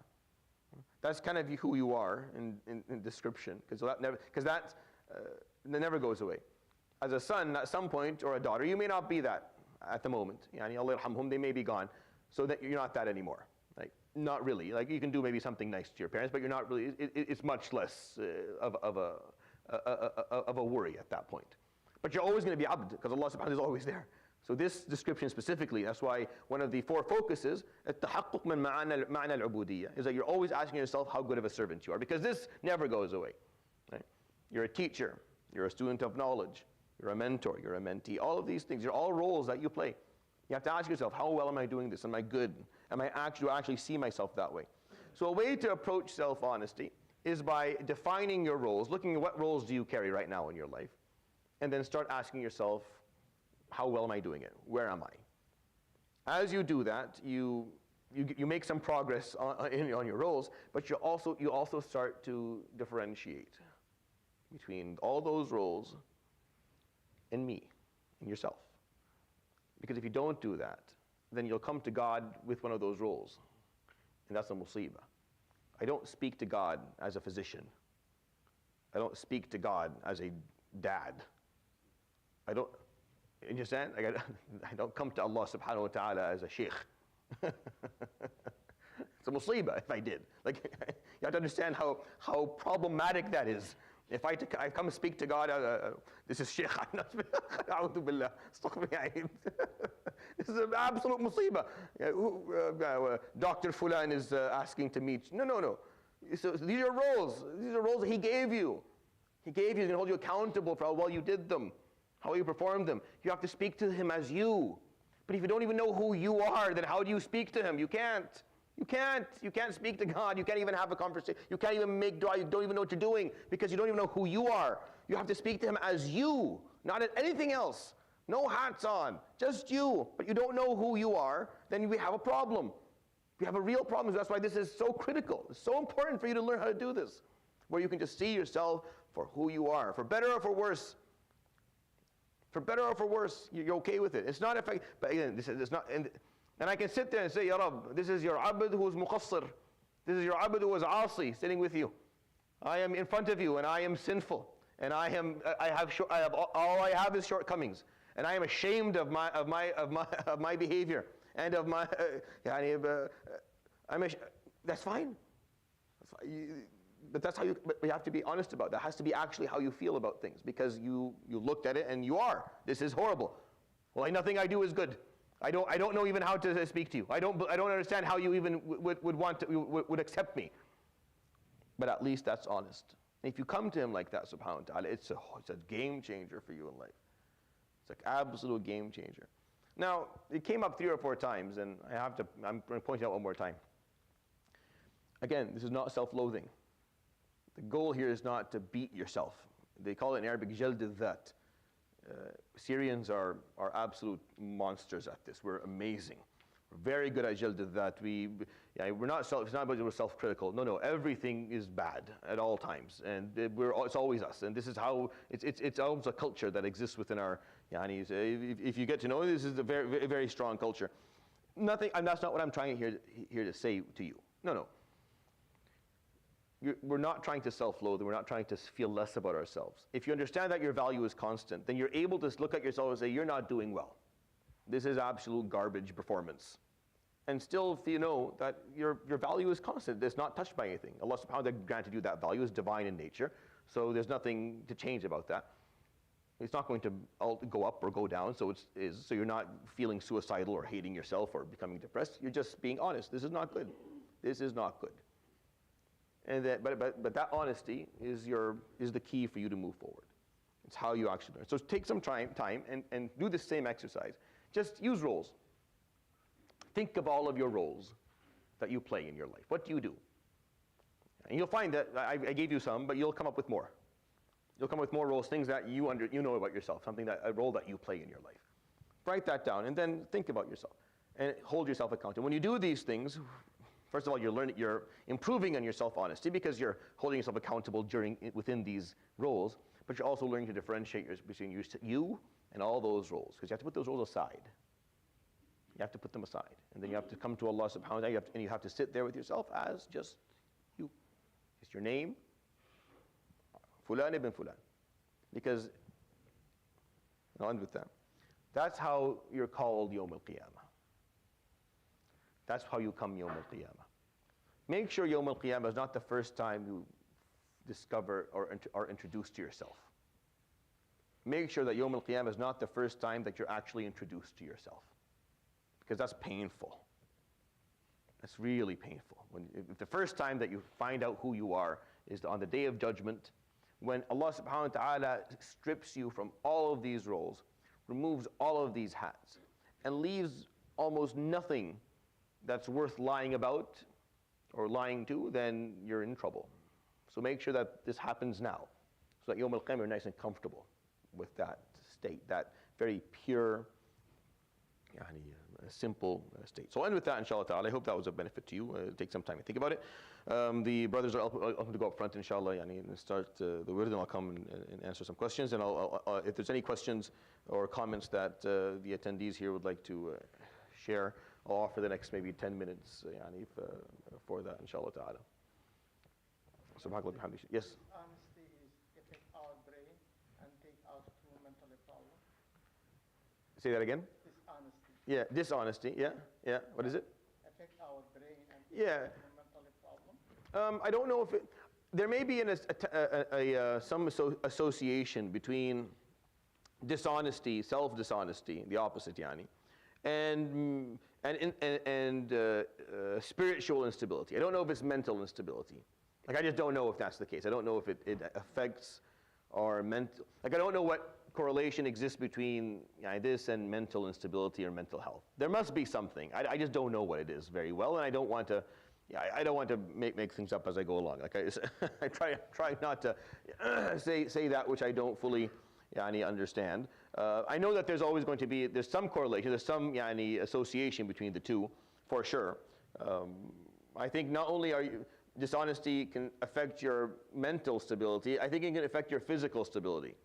That's kind of who you are in description, because that never goes away. As a son, at some point, or a daughter, you may not be that at the moment. Yani Allah yarhamhum, they may be gone, so that you're not that anymore. Like not really. Like you can do maybe something nice to your parents, but you're not really. It's much less of a worry at that point. But you're always going to be abd, because Allah subhanahu wa ta'ala is always there. So this description specifically, that's why one of the 4 focuses, التحقق من معنى العبودية, is that you're always asking yourself how good of a servant you are, because this never goes away. Right? You're a teacher, you're a student of knowledge, you're a mentor, you're a mentee. All of these things, they're all roles that you play. You have to ask yourself, how well am I doing this? Am I good? Do I actually see myself that way? So a way to approach self-honesty is by defining your roles, looking at what roles do you carry right now in your life, and then start asking yourself, how well am I doing it? Where am I? As you do that, you make some progress on your roles, but you also start to differentiate between all those roles and me, and yourself. Because if you don't do that, then you'll come to God with one of those roles, and that's a musibah. I don't speak to God as a physician. I don't speak to God as a dad. You understand? I don't come to Allah subhanahu wa ta'ala as a sheikh. It's a musibah if I did. Like, you have to understand how problematic that is. If I come speak to God, this is sheikh. A'udhu billah. This is an absolute musibah. Dr. Fulan is asking to meet. No. So these are roles. These are roles that he gave you. He's going to hold you accountable for how well you did them, how you performed them. You have to speak to him as you. But if you don't even know who you are, then how do you speak to him? You can't. You can't speak to God. You can't even have a conversation. You can't even make dua. You don't even know what you're doing because you don't even know who you are. You have to speak to him as you, not as anything else. No hats on, just you. But you don't know who you are, then we have a problem. We have a real problem. That's why this is so critical. It's so important for you to learn how to do this, where you can just see yourself for who you are, for better or for worse. For better or for worse, you're okay with it. It's not effective. But again, it's not. And I can sit there and say, Ya Rabb, this is your abd who is muqassir. This is your abd who is asi, sitting with you. I am in front of you, and I am sinful, and all I have is shortcomings, and I am ashamed of my behavior and of my. That's fine. But that's how you. But you have to be honest about that. That has to be actually how you feel about things, because you looked at it and you are. This is horrible. Well, nothing I do is good. I don't know even how to speak to you. I don't understand how you even would accept me. But at least that's honest. And if you come to him like that, subhanahu wa ta'ala, it's a game changer for you in life. It's like absolute game changer. Now, it came up 3 or 4 times, and I'm going to point it out one more time. Again, this is not self-loathing. The goal here is not to beat yourself. They call it in Arabic jald al-dhat. Syrians are absolute monsters at this. We're amazing. We're very good at jald al-dhat. We're not it's not about we're self-critical. No, everything is bad at all times, and it's always us. And this is how it's almost a culture that exists within our yani. If you get to know, this is a very, very strong culture. Nothing, and that's not what I'm trying here to say to you. No. We're not trying to self-loathe. We're not trying to feel less about ourselves. If you understand that your value is constant, then you're able to look at yourself and say, you're not doing well. This is absolute garbage performance. And still know that your value is constant. It's not touched by anything. Allah subhanahu wa ta'ala granted you that value. It's divine in nature. So there's nothing to change about that. It's not going to go up or go down. So so you're not feeling suicidal or hating yourself or becoming depressed. You're just being honest. This is not good. This is not good. And but that honesty is the key for you to move forward. It's how you actually learn. So take some time and do the same exercise. Just use roles. Think of all of your roles that you play in your life. What do you do? And you'll find that I gave you some, but you'll come up with more. You'll come up with more roles, things that you know about yourself, a role that you play in your life. Write that down and then think about yourself and hold yourself accountable. When you do these things, first of all, you're improving on your self-honesty because you're holding yourself accountable within these roles, but you're also learning to differentiate between you and all those roles, because you have to put those roles aside. You have to put them aside. And then you have to come to Allah subhanahu wa ta'ala, and you have to sit there with yourself as just you. It's your name, Fulan ibn Fulan. Because, I'll end with that. That's how you're called Yawm al-Qiyamah. That's how you come Yawm al-Qiyamah. Make sure Yawm al-Qiyamah is not the first time you discover or are introduced to yourself. Make sure that Yawm al-Qiyamah is not the first time that you're actually introduced to yourself. Because that's painful. That's really painful. If the first time that you find out who you are is on the Day of Judgment, when Allah subhanahu wa ta'ala strips you from all of these roles, removes all of these hats, and leaves almost nothing that's worth lying about or lying to, then you're in trouble. So make sure that this happens now, so that Yawm al-Qiyamah you're nice and comfortable with that state, that very pure, simple state. So I'll end with that, inshallah ta'ala. I hope that was a benefit to you. Take some time to think about it. The brothers are welcome to go up front, inshallah, and start the word, and I'll come and answer some questions. And if there's any questions or comments that the attendees here would like to share, I'll offer the next maybe 10 minutes for that, inshallah ta'ala. Subhanallah, bihamdihi. Yes? Honesty is take out brain and take out true mental problem. Say that again? Dishonesty. Yeah, dishonesty. Yeah. What is it? Affect our brain and take out true mental problem. I don't know if there may be some association between dishonesty, self-dishonesty, the opposite, yani, and spiritual instability. I don't know if it's mental instability. I just don't know if that's the case. I don't know if it affects our mental. I don't know what correlation exists between this and mental instability or mental health. There must be something. I just don't know what it is very well, and I don't want to. I don't want to make things up as I go along. I try not to say that which I don't fully understand. I know that there's always going to be some correlation. There's some association between the two, for sure. I think not only dishonesty can affect your mental stability, I think it can affect your physical stability.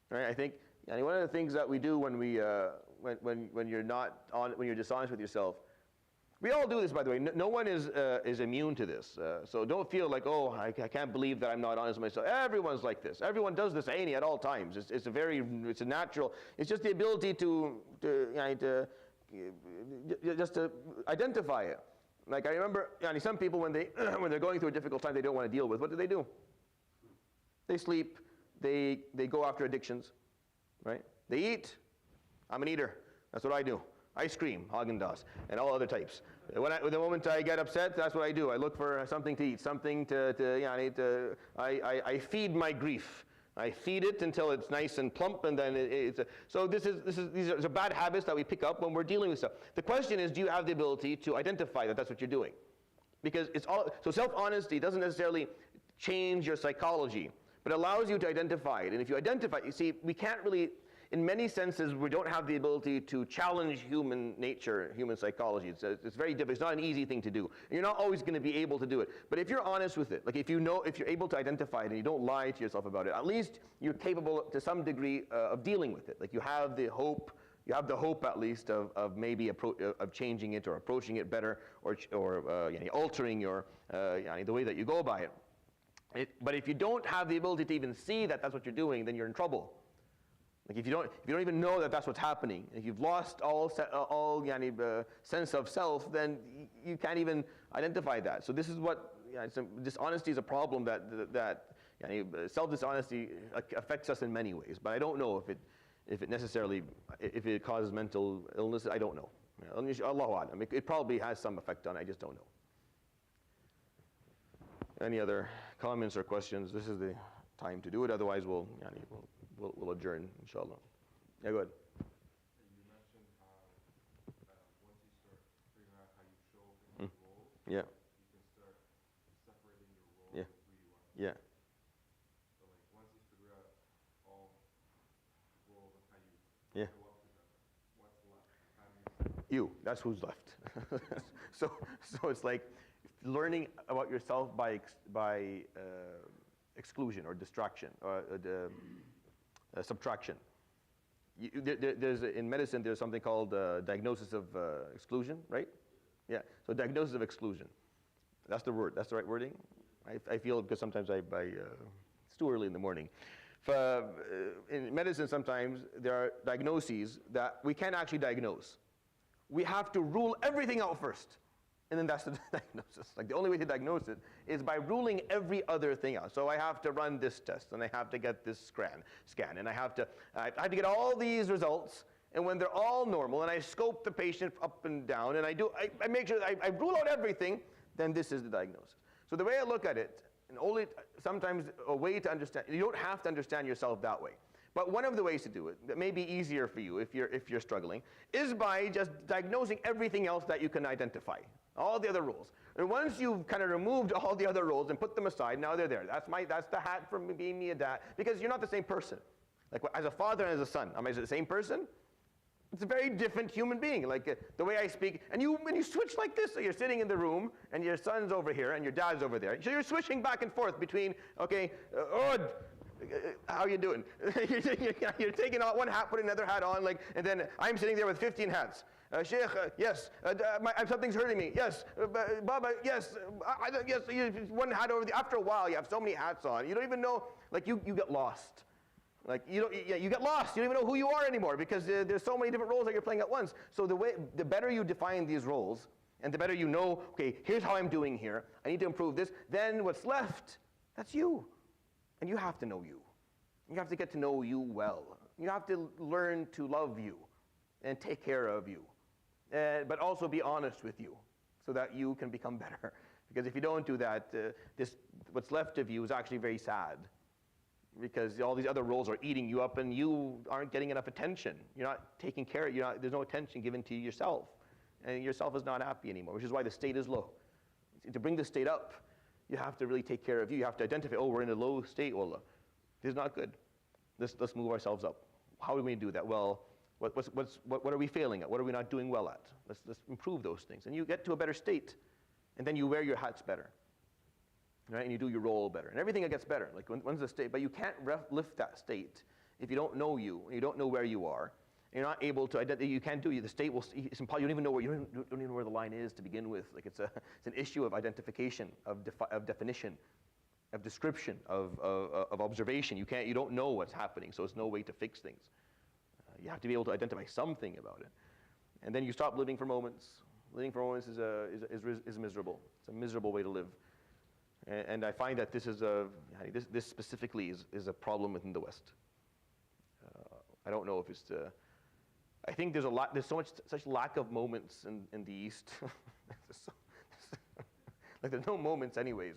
Right? I think one of the things that we do when you're dishonest with yourself, we all do this, by the way. No one is immune to this. So don't feel like, oh, I can't believe that I'm not honest with myself. Everyone's like this. Everyone does this at all times. It's a natural. It's just the ability to identify it. Like I remember, some people when they're going through a difficult time they don't want to deal with, what do? They sleep. They go after addictions, right? They eat. I'm an eater. That's what I do. Ice cream, Haagen-Dazs, and all other types. The moment I get upset, that's what I do. I look for something to eat, something I feed my grief. I feed it until it's nice and plump, and then these are bad habits that we pick up when we're dealing with stuff. The question is, do you have the ability to identify that that's what you're doing? Because it's all, so self-honesty doesn't necessarily change your psychology, but allows you to identify it. And if you identify, you see, we can't really, in many senses, we don't have the ability to challenge human nature, human psychology. It's very difficult. It's not an easy thing to do. And you're not always going to be able to do it. But if you're honest with it, like if you know, if you're able to identify it and you don't lie to yourself about it, at least you're capable to some degree of dealing with it. Like you have the hope. You have the hope, at least, of maybe of changing it or approaching it better, or altering your the way that you go by it. But if you don't have the ability to even see that that's what you're doing, then you're in trouble. Like if you don't even know that that's what's happening, if you've lost all sense of self, then you can't even identify that. So this is what dishonesty is a problem that self-dishonesty affects us in many ways. But I don't know if it causes mental illness. I don't know. Allahu A'lam. It probably has some effect on it. I just don't know. Any other comments or questions? This is the time to do it. Otherwise, we'll adjourn, inshallah. Yeah, go ahead. You mentioned how once you start figuring out how you show up in your role, yeah, you can start separating your role yeah, with who you are. yeah, So like once you figure out all roles and how you yeah. show up together, what's left? How do you You. That's who's left. so it's like learning about yourself by exclusion or distraction or subtraction. In medicine, there's something called diagnosis of exclusion, right? Yeah. So diagnosis of exclusion. That's the word. That's the right wording. I feel because sometimes it's too early in the morning. In medicine, sometimes there are diagnoses that we can't actually diagnose. We have to rule everything out first. And then that's the diagnosis. Like the only way to diagnose it is by ruling every other thing out. So I have to run this test, and I have to get this scan, and I have to get all these results. And when they're all normal, and I scope the patient up and down, and I make sure that I rule out everything, then this is the diagnosis. So the way I look at it, and only sometimes a way to understand, you don't have to understand yourself that way. But one of the ways to do it that may be easier for you if you're struggling is by just diagnosing everything else that you can identify. All the other roles. And once you've kind of removed all the other roles and put them aside, now they're there. That's the hat for being me a dad. Because you're not the same person. Like as a father and as a son, am I the same person? It's a very different human being. Like the way I speak, and when you switch like this, so you're sitting in the room, and your son's over here, and your dad's over there. So you're switching back and forth between, okay, how are you doing? You're taking off one hat, putting another hat on, and then I'm sitting there with 15 hats. Sheikh, yes. Something's hurting me. Yes. Baba, yes. Yes. One hat over the. After a while, you have so many hats on. You don't even know. Like you get lost. Like you get lost. You don't even know who you are anymore because there's so many different roles that you're playing at once. So the better you define these roles, and the better you know. Okay, here's how I'm doing here. I need to improve this. Then what's left? That's you, and you have to know you. You have to get to know you well. You have to learn to love you, and take care of you. But also be honest with you so that you can become better. Because if you don't do that, what's left of you is actually very sad because all these other roles are eating you up and you aren't getting enough attention. You're not taking care, there's no attention given to yourself. And yourself is not happy anymore, which is why the state is low. To bring the state up, you have to really take care of you. You have to identify, we're in a low state, wallah. This is not good. Let's move ourselves up. How are we going to do that? Well, what are we failing at? What are we not doing well at? Let's improve those things. And you get to a better state. And then you wear your hats better. Right? And you do your role better. And everything gets better. Like when's the state? But you can't lift that state if you don't know you, and you don't know where you are. And you're not able to identify. You can't do it. The state will. It's impossible. You don't even know you don't even know where the line is to begin with. Like it's an issue of identification, of definition, of description, of observation. You don't know what's happening. So it's no way to fix things. You have to be able to identify something about it. And then you stop living for moments. Living for moments is miserable. It's a miserable way to live. And I find that this specifically is a problem within the West. I don't know if it's I think there's such lack of moments in the East. Like there's no moments anyways.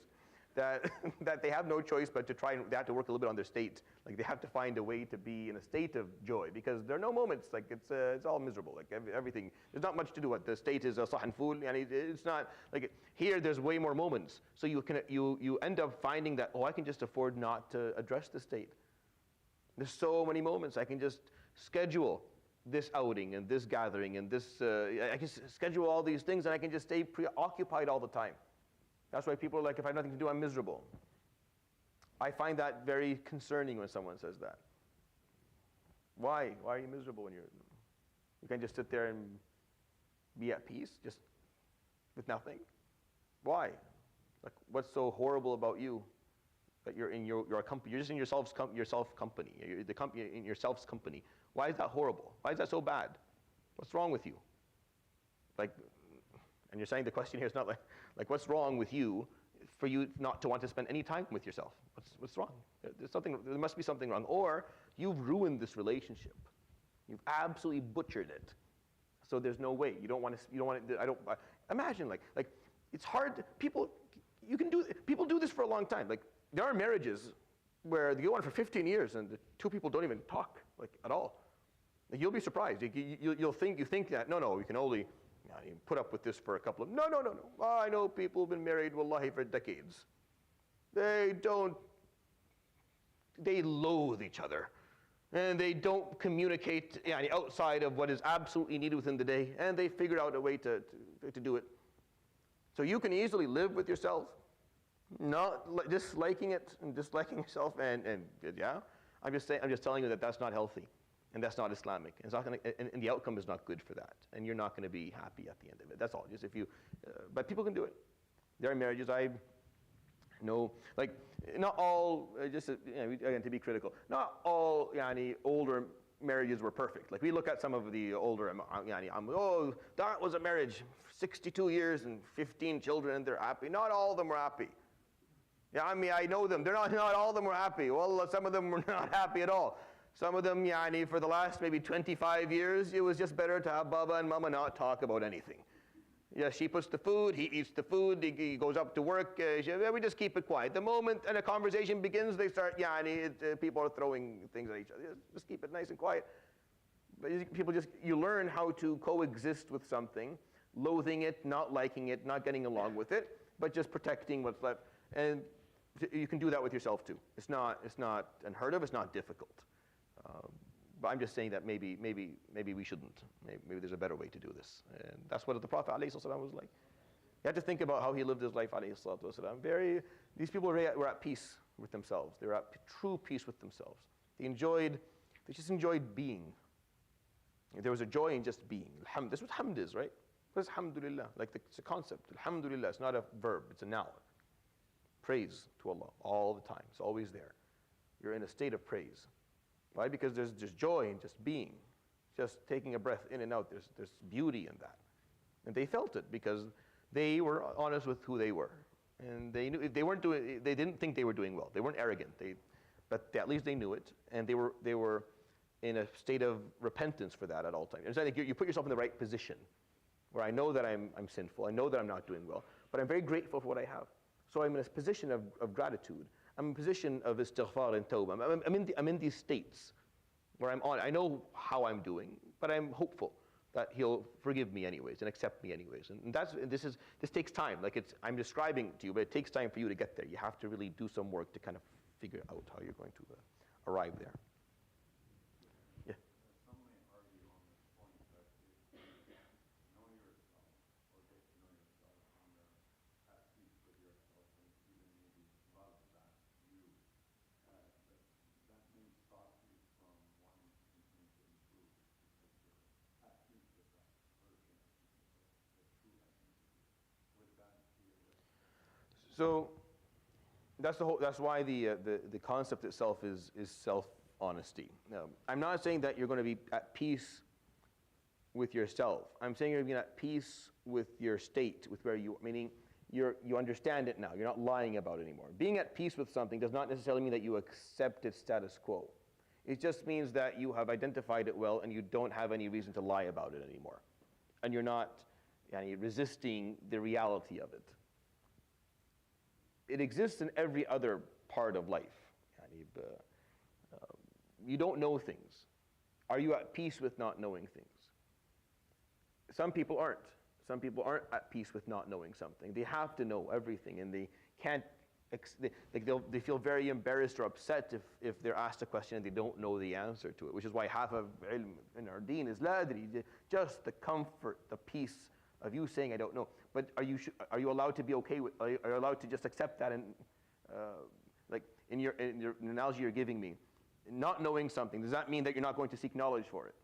that that they have no choice but to try, and they have to work a little bit on their state. Like they have to find a way to be in a state of joy, because there are no moments, like it's all miserable, like everything. There's not much to do. What the state is sah and fool, and it's not like here. There's way more moments, so you end up finding that, oh, I can just afford not to address the state. There's so many moments I can just schedule this outing and this gathering and this. I can schedule all these things, and I can just stay preoccupied all the time. That's why people are like, if I have nothing to do, I'm miserable. I find that very concerning when someone says that. Why? Why are you miserable when you can't just sit there and be at peace, just with nothing? Why? Like, what's so horrible about you that you're in your company? You're just in yourself company. You're the company in yourself's company. Why is that horrible? Why is that so bad? What's wrong with you? Like, and you're saying the question here is not like what's wrong with you for you not to want to spend any time with yourself? What's wrong? There must be something wrong. Or you've ruined this relationship. You've absolutely butchered it. So there's no way. You don't want to, imagine like it's hard, people do this for a long time. Like there are marriages where they go on for 15 years and the two people don't even talk like at all. Like, you'll be surprised. You think that, no, you can only you put up with this for a couple of, no. I know people who've been married, wallahi, for decades. They loathe each other. And they don't communicate outside of what is absolutely needed within the day. And they figure out a way to do it. So you can easily live with yourself, not disliking it and disliking yourself. And yeah, I'm just telling you that that's not healthy. And that's not Islamic. It's not and the outcome is not good for that. And you're not going to be happy at the end of it. That's all. Just if you, but people can do it. There are marriages I know, like not all. Again, to be critical, not all older marriages were perfect. Like we look at some of the older, oh, that was a marriage, 62 years and 15 children, and they're happy. Not all of them were happy. Yeah, I know them. They're not all of them were happy. Well, some of them were not happy at all. Some of them, for the last maybe 25 years, it was just better to have Baba and Mama not talk about anything. Yeah, she puts the food, he eats the food, he goes up to work, we just keep it quiet. The moment a conversation begins, they start, people are throwing things at each other. Just keep it nice and quiet. But you learn how to coexist with something, loathing it, not liking it, not getting along with it, but just protecting what's left. And you can do that with yourself too. It's not unheard of, it's not difficult. But I'm just saying that maybe we shouldn't. Maybe there's a better way to do this. And that's what the Prophet ﷺ was like. You had to think about how he lived his life, ﷺ. These people were at peace with themselves. They were at true peace with themselves. They just enjoyed being. There was a joy in just being. This is what hamd is, right? What is alhamdulillah? Like it's a concept. Alhamdulillah, it's not a verb, it's a noun. Praise to Allah all the time. It's always there. You're in a state of praise. Why? Because there's just joy in just being, just taking a breath in and out. There's beauty in that, and they felt it because they were honest with who they were, and they knew they didn't think they were doing well. They weren't arrogant. But at least they knew it, and they were in a state of repentance for that at all times. It's like you put yourself in the right position, where I know that I'm sinful. I know that I'm not doing well, but I'm very grateful for what I have. So I'm in a position of gratitude. I'm in a position of istighfar and tawbah. I'm in these states where I know how I'm doing, but I'm hopeful that He'll forgive me anyways and accept me anyways. And this takes time. Like I'm describing to you, but it takes time for you to get there. You have to really do some work to kind of figure out how you're going to arrive there. Yeah. Some may argue on this point that if you know yourself or get to know yourself and are at peace with yourself and even maybe love that you, that may stop you from wanting to continue to improve because you're at peace with that version of the true identity. Would that be a risk? So that's why the concept itself is self-honesty. I'm not saying that you're going to be at peace with yourself. I'm saying you're going to be at peace with your state, with where you, meaning you understand it now. You're not lying about it anymore. Being at peace with something does not necessarily mean that you accept its status quo. It just means that you have identified it well and you don't have any reason to lie about it anymore. And you're not resisting the reality of it. it exists in every other part of life. You don't know things. Are you at peace with not knowing things? Some people aren't. Some people aren't at peace with not knowing something. They have to know everything, and they can't. They feel very embarrassed or upset if they're asked a question and they don't know the answer to it. Which is why half of ilm in our deen is la adri, just the comfort, the peace of you saying I don't know. But are you allowed to be okay with? Are you allowed to just accept that? And like in your analogy you're giving me, not knowing something, does that mean that you're not going to seek knowledge for it?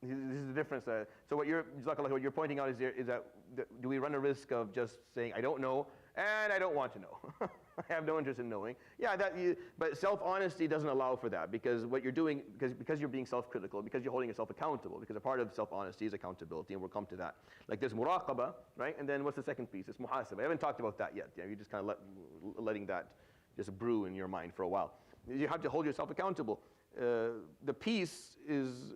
This is the difference. So what you're pointing out is that do we run a risk of just saying I don't know and I don't want to know? I have no interest in knowing. Yeah, but self-honesty doesn't allow for that, because what you're doing, because you're being self-critical, because you're holding yourself accountable, because a part of self-honesty is accountability, and we'll come to that. Like there's muraqabah, right? And then what's the second piece? It's muhasabah. I haven't talked about that yet. You're just kind of letting that just brew in your mind for a while. You have to hold yourself accountable. The peace is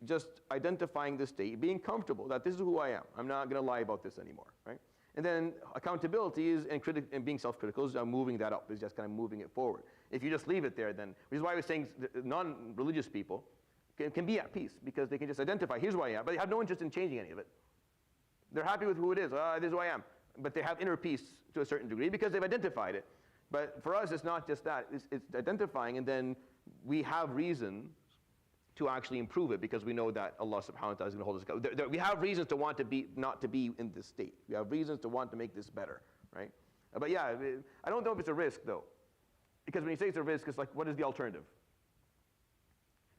just identifying the state, being comfortable that this is who I am. I'm not going to lie about this anymore, right? And then accountability is, and being self-critical is moving that up, is just kind of moving it forward. If you just leave it there, then, which is why I was saying non-religious people can be at peace, because they can just identify, here's who I am, but they have no interest in changing any of it. They're happy with who it is, this is who I am. But they have inner peace to a certain degree because they've identified it. But for us, it's not just that. It's identifying, and then we have reason to actually improve it, because we know that Allah subhanahu wa ta'ala is going to hold us accountable. We have reasons to want to be, not to be in this state. We have reasons to want to make this better, right? But yeah, I don't know if it's a risk though. Because when you say it's a risk, it's like, what is the alternative?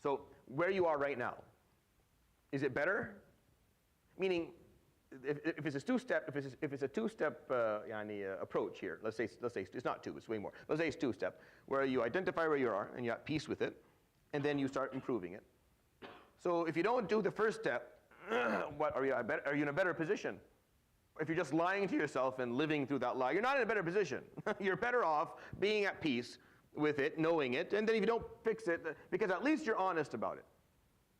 So where you are right now, is it better? Meaning, if it's a two-step, if it's a two-step approach here, let's say it's not two, it's way more. Let's say it's two-step, where you identify where you are and you're at peace with it, and then you start improving it. So if you don't do the first step, what are you in a better position? If you're just lying to yourself and living through that lie, you're not in a better position. You're better off being at peace with it, knowing it, and then if you don't fix it, because at least you're honest about it.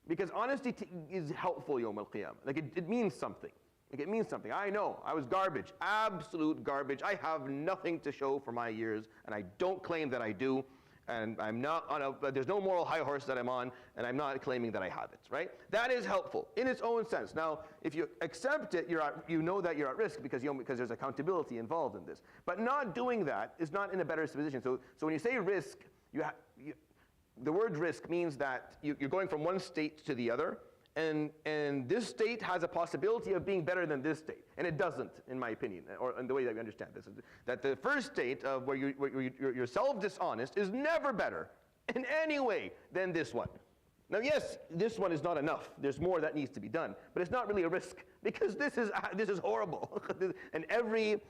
Because honesty is helpful yawm al-qiyamah. Like it means something. Like it means something. I know, I was garbage, absolute garbage. I have nothing to show for my years, and I don't claim that I do. And I'm not on there's no moral high horse that I'm on, and I'm not claiming that I have it, right? That is helpful in its own sense. Now, if you accept it, you know that you're at risk because there's accountability involved in this. But not doing that is not in a better position. So when you say risk, the word risk means that you're going from one state to the other, and this state has a possibility of being better than this state, and it doesn't, in my opinion, or in the way that we understand this. That the first state of where you're self-dishonest is never better in any way than this one. Now, yes, this one is not enough. There's more that needs to be done, but it's not really a risk, because this is horrible. And every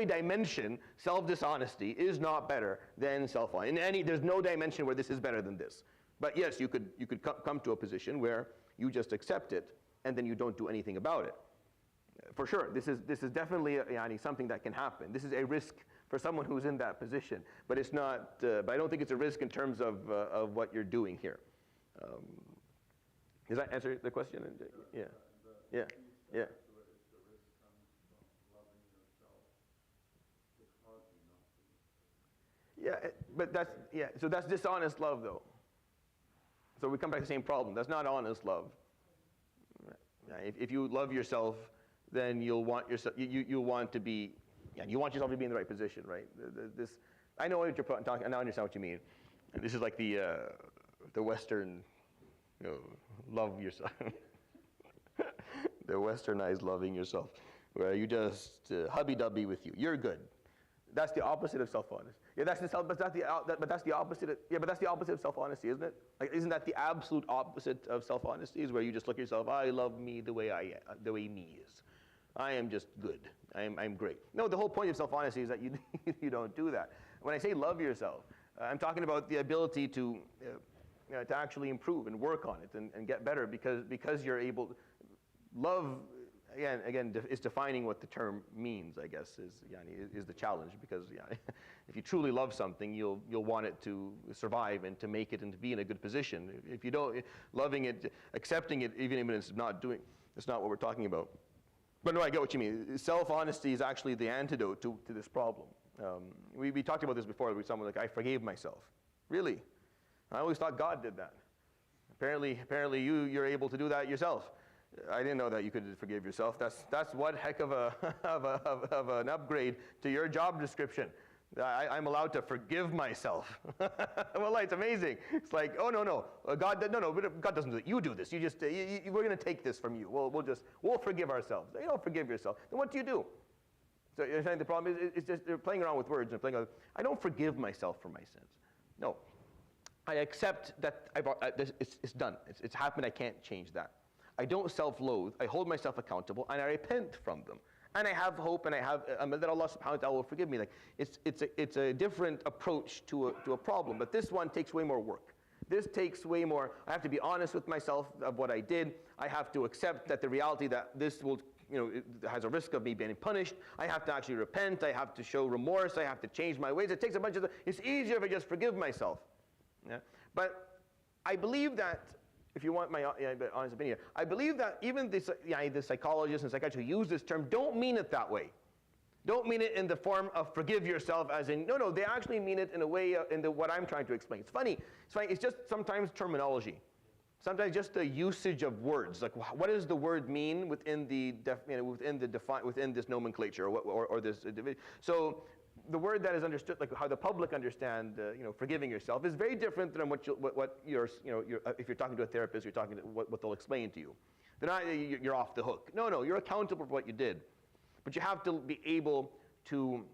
dimension, self-dishonesty is not better than self-honesty. There's no dimension where this is better than this. But yes, you could come to a position where you just accept it, and then you don't do anything about it. For sure, this is definitely something that can happen. This is a risk for someone who's in that position, but it's not. But I don't think it's a risk in terms of what you're doing here. Does that answer the question? Yeah. Yeah. Yeah. Yeah, but so that's dishonest love, though. So we come back to the same problem. That's not honest love. If you love yourself, then you'll want yourself. You want to be. You want yourself to be in the right position, right? I know what you're talking. I now understand what you mean. And this is like the Western, love yourself. The Westernized loving yourself, where you just hubby-dubby with you. You're good. That's the opposite of self-honesty. Yeah, that's the opposite. But that's the opposite of self-honesty, isn't it? Like, isn't that the absolute opposite of self-honesty? Is where you just look at yourself. I love me the way I am, the way me is. I am just good. I'm great. No, the whole point of self-honesty is that you don't do that. When I say love yourself, I'm talking about the ability to actually improve and work on it and get better because you're able to love. Again, is defining what the term means, I guess, is the challenge. Because if you truly love something, you'll want it to survive and to make it and to be in a good position. If you don't, loving it, accepting it, even if it's not what we're talking about. But no, I get what you mean. Self-honesty is actually the antidote to this problem. We talked about this before with someone like, I forgave myself. Really? I always thought God did that. Apparently you're able to do that yourself. I didn't know that you could forgive yourself. That's one heck of an upgrade to your job description. I'm allowed to forgive myself. Well, it's amazing. It's like, oh no, God doesn't do it. You do this. We're going to take this from you. We'll forgive ourselves. You don't forgive yourself. Then what do you do? So you're saying the problem is, it's just they're playing around with words and I don't forgive myself for my sins. No, I accept that it's done. It's happened. I can't change that. I don't self-loathe. I hold myself accountable and I repent from them. And I have hope, and I have that Allah subhanahu wa ta'ala will forgive me. Like it's a different approach to a problem, but this one takes way more work. This takes way more. I have to be honest with myself of what I did. I have to accept that the reality that this will, it has a risk of me being punished. I have to actually repent. I have to show remorse. I have to change my ways. It takes a bunch of. It's easier if I just forgive myself. Yeah? But I believe that. If you want my honest opinion, I believe that even the psychologists and psychiatrists who use this term don't mean it that way. Don't mean it in the form of forgive yourself as in, no, they actually mean it in a way, what I'm trying to explain. It's funny, it's just sometimes terminology. Sometimes just the usage of words, like what does the word mean within within this nomenclature or this division. So the word that is understood, like how the public understand, forgiving yourself, is very different than what if you're talking to a therapist, you're talking to what they'll explain to you. They're not, you're off the hook. No, you're accountable for what you did, but you have to be able to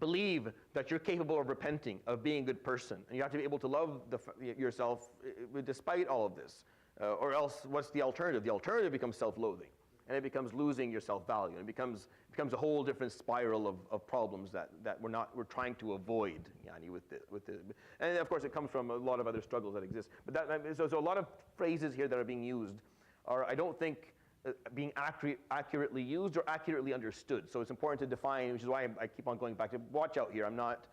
believe that you're capable of repenting, of being a good person, and you have to be able to love yourself despite all of this, or else what's the alternative? The alternative becomes self-loathing. And it becomes losing your self-value. And it becomes a whole different spiral of problems that we're trying to avoid, with the. And of course, it comes from a lot of other struggles that exist. But so a lot of phrases here that are being used are, I don't think, being accurately used or accurately understood. So it's important to define, which is why I keep on going back to watch out here. I'm not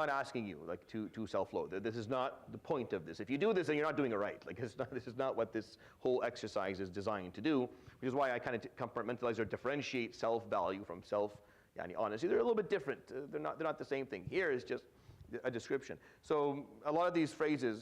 asking you to self-loathe. This is not the point of this. If you do this, then you're not doing it right. This is not what this whole exercise is designed to do, which is why I kind of compartmentalize or differentiate self-value from self-honesty. They're a little bit different. They're not the same thing. Here is just a description. So a lot of these phrases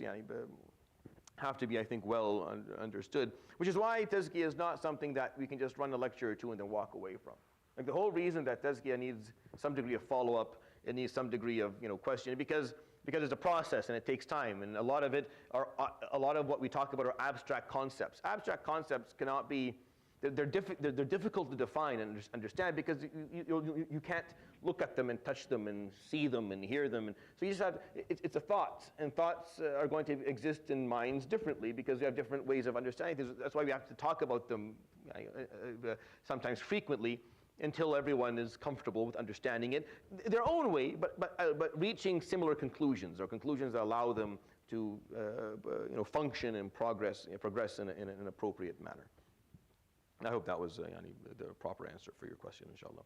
have to be, I think, well understood, which is why Tazkiyah is not something that we can just run a lecture or two and then walk away from. Like the whole reason that Tazkiyah needs some degree of follow-up, it needs some degree of questioning because it's a process and it takes time, and a lot of what we talk about are abstract concepts. Abstract concepts cannot be. They're difficult to define and understand because you can't look at them and touch them and see them and hear them. And so you just have, it's a thought, and thoughts are going to exist in minds differently because we have different ways of understanding things. That's why we have to talk about them sometimes frequently until everyone is comfortable with understanding it their own way, but reaching similar conclusions or conclusions that allow them to function and progress in an appropriate manner. I hope that was the proper answer for your question, inshallah.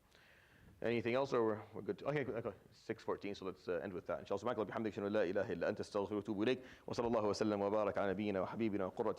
Anything else, or we're good? Okay, 6:14, so let's end with that. Inshallah. Subhanaka wa bihamdika, la ilaha illa anta, astaghfiruka wa atubu ilayk. Wa sallallahu wa sallam wa baraka ala nabiyyina wa habibina wa qurrati